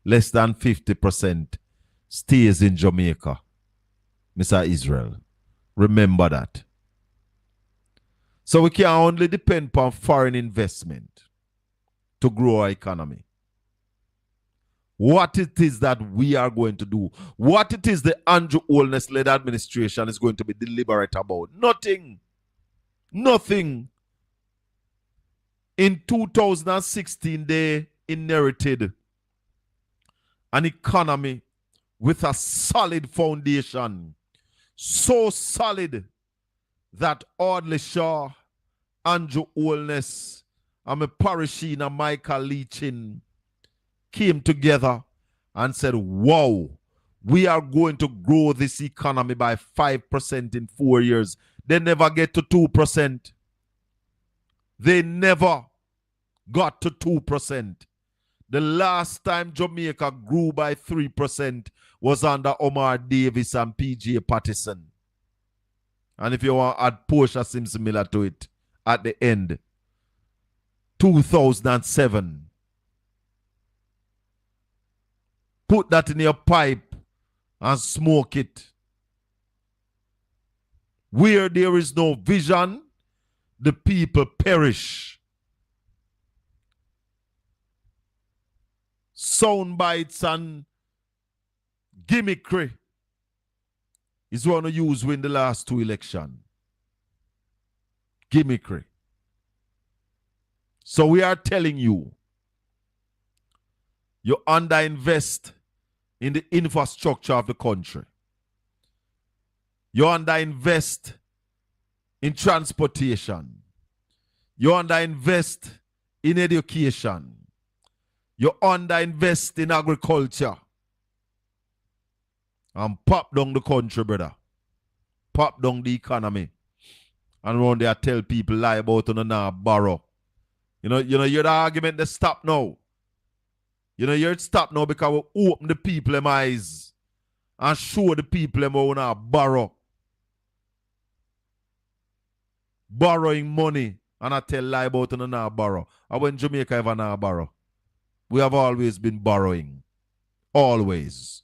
Less than 50% stays in Jamaica. Mr. Israel, remember that. So we can only depend on foreign investment to grow our economy. What it is that we are going to do, what it is the Andrew Holness-led administration is going to be deliberate about. Nothing. Nothing. In 2016, they inherited an economy with a solid foundation. So solid that Audley Shaw, Andrew Holness, and Parishina and Michael Leachin came together and said, wow, we are going to grow this economy by 5% in 4 years. They never get to 2%. They never got to 2%. The last time Jamaica grew by 3% was under Omar Davis and PJ Patterson. And if you want to add Portia Simpson Miller to it, at the end, 2007. Put that in your pipe and smoke it. Where there is no vision, the people perish. Sound bites and gimmickry is what we use win the last 2 elections. Gimmickry. So we are telling you, you underinvest in the infrastructure of the country. You underinvest in transportation. You underinvest in education. You underinvest in agriculture. And pop down the country, brother. Pop down the economy. And around there tell people lie about on a borrow. You know, you're the argument they stop now. You know, you're stop now because we open the people them eyes and show the people them how to borrow. Borrowing money and I tell lie about on a borrow. And when Jamaica ever na borrow? We have always been borrowing. Always.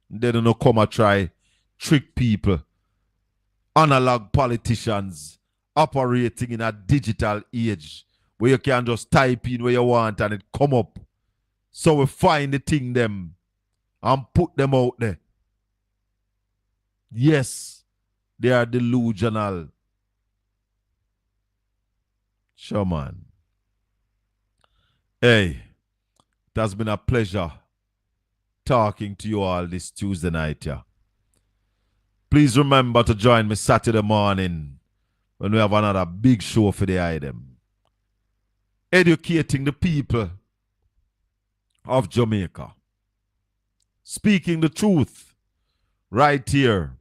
They don't know come and try trick people. Analog politicians operating in a digital age where you can just type in where you want and it come up. So we find the thing them and put them out there. Yes, they are delusional. Sure, man. Hey, it has been a pleasure talking to you all this Tuesday night. Yeah. Please remember to join me Saturday morning when we have another big show for the item. Educating the people of Jamaica. Speaking the truth right here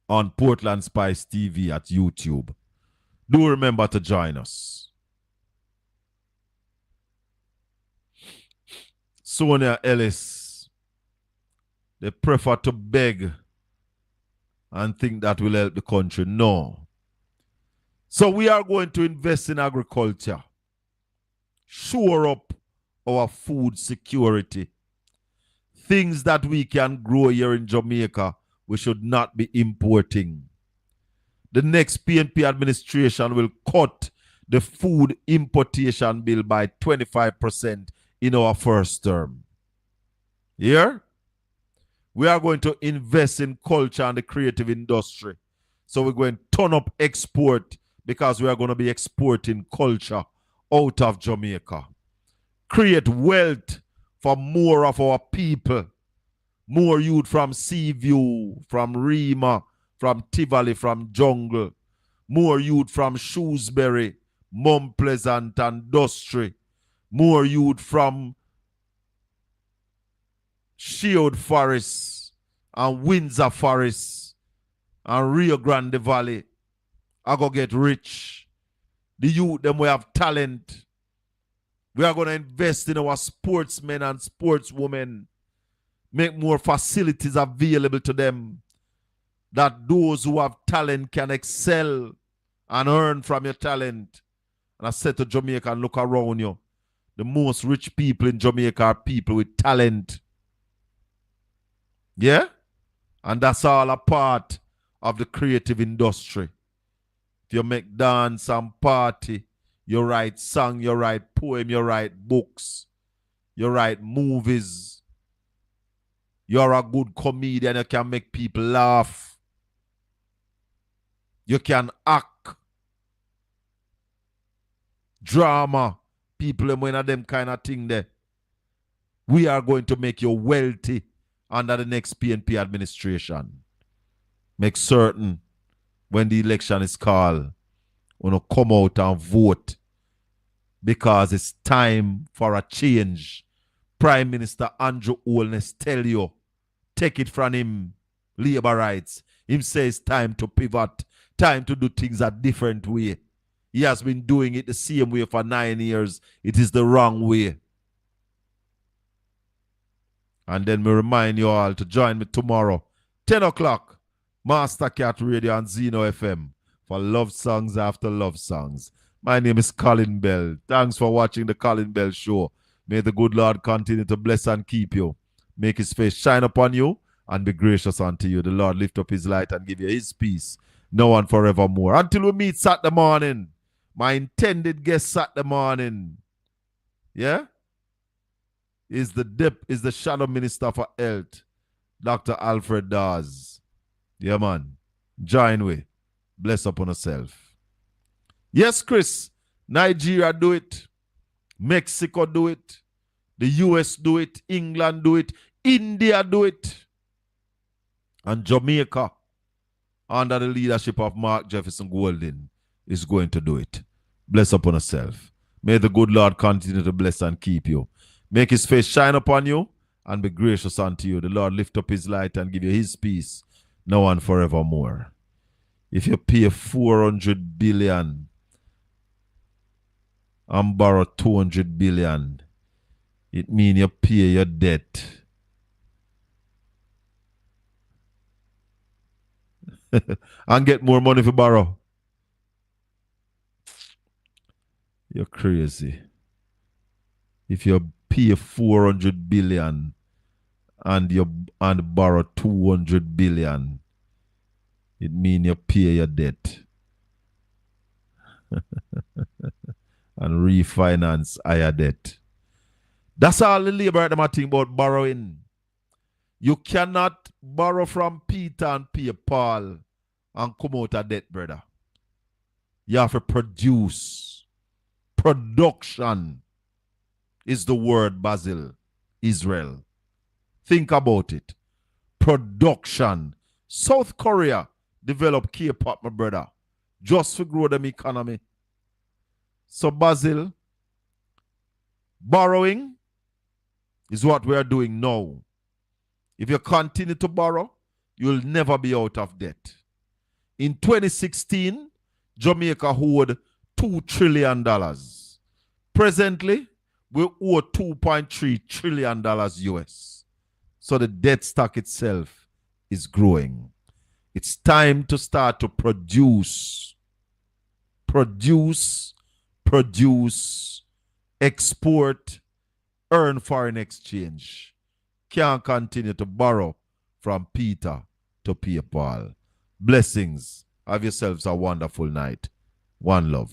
on Portland Spice TV at YouTube. Do remember to join us. Sonia Ellis, they prefer to beg and think that will help the country. No. So we are going to invest in agriculture. Shore up our food security. Things that we can grow here in Jamaica, we should not be importing. The next PNP administration will cut the food importation bill by 25% in our first term. Here, we are going to invest in culture and the creative industry. So we're going to turn up export because we are going to be exporting culture out of Jamaica. Create wealth for more of our people. More youth from Seaview, from Rima, from Tivoli, from Jungle. More youth from Shrewsbury, Mount Pleasant and Dustry. More youth from Shield Forest and Windsor Forest and Rio Grande Valley. I go get rich. The youth, them we have talent. We are going to invest in our sportsmen and sportswomen. Make more facilities available to them. That those who have talent can excel and earn from your talent. And I said to Jamaica, and look around you. The most rich people in Jamaica are people with talent. Yeah? And that's all a part of the creative industry. If you make dance and party, you write song, you write poem, you write books, you write movies. You're a good comedian, you can make people laugh. You can act. Drama. People when them kind of thing there. We are going to make you wealthy under the next PNP administration. Make certain when the election is called, when you come out and vote because it's time for a change. Prime Minister Andrew Holness tell you, take it from him, labor rights. Him says time to pivot, time to do things a different way. He has been doing it the same way for 9 years. It is the wrong way. And then we remind you all to join me tomorrow, 10 o'clock, Master Cat Radio and Zeno FM for love songs after love songs. My name is Colin Bell. Thanks for watching the Colin Bell Show. May the good Lord continue to bless and keep you. Make his face shine upon you and be gracious unto you. The Lord lift up his light and give you his peace, now and forevermore. Until we meet Saturday morning, my intended guest Saturday morning, yeah, is the Shadow Minister for Health, Dr. Alfred Dawes. Yeah, man. Join we. Bless upon yourself. Yes, Chris. Nigeria do it. Mexico do it. The US do it. England do it. India do it. And Jamaica, under the leadership of Mark Jefferson Golden, is going to do it. Bless upon yourself. May the good Lord continue to bless and keep you. Make his face shine upon you and be gracious unto you. The Lord lift up his light and give you his peace, now and forevermore. If you pay 400 billion and borrow 200 billion, it means you pay your debt. And get more money for borrow. You're crazy. If you pay 400 billion and borrow 200 billion, it means you pay your debt. And refinance higher debt. That's all the labor them are thinking about borrowing. You cannot borrow from Peter and pay Paul and come out of debt, brother. You have to produce. Production is the word, Basil, Israel. Think about it. Production. South Korea developed K-pop, my brother, just to grow them economy. So, Basil, borrowing is what we are doing now. If you continue to borrow, you'll never be out of debt. In 2016, Jamaica owed $2 trillion. Presently, we owe $2.3 trillion US. So the debt stock itself is growing. It's time to start to produce, export, earn foreign exchange. Can't continue to borrow from Peter to pay Paul. Blessings. Have yourselves a wonderful night. One love.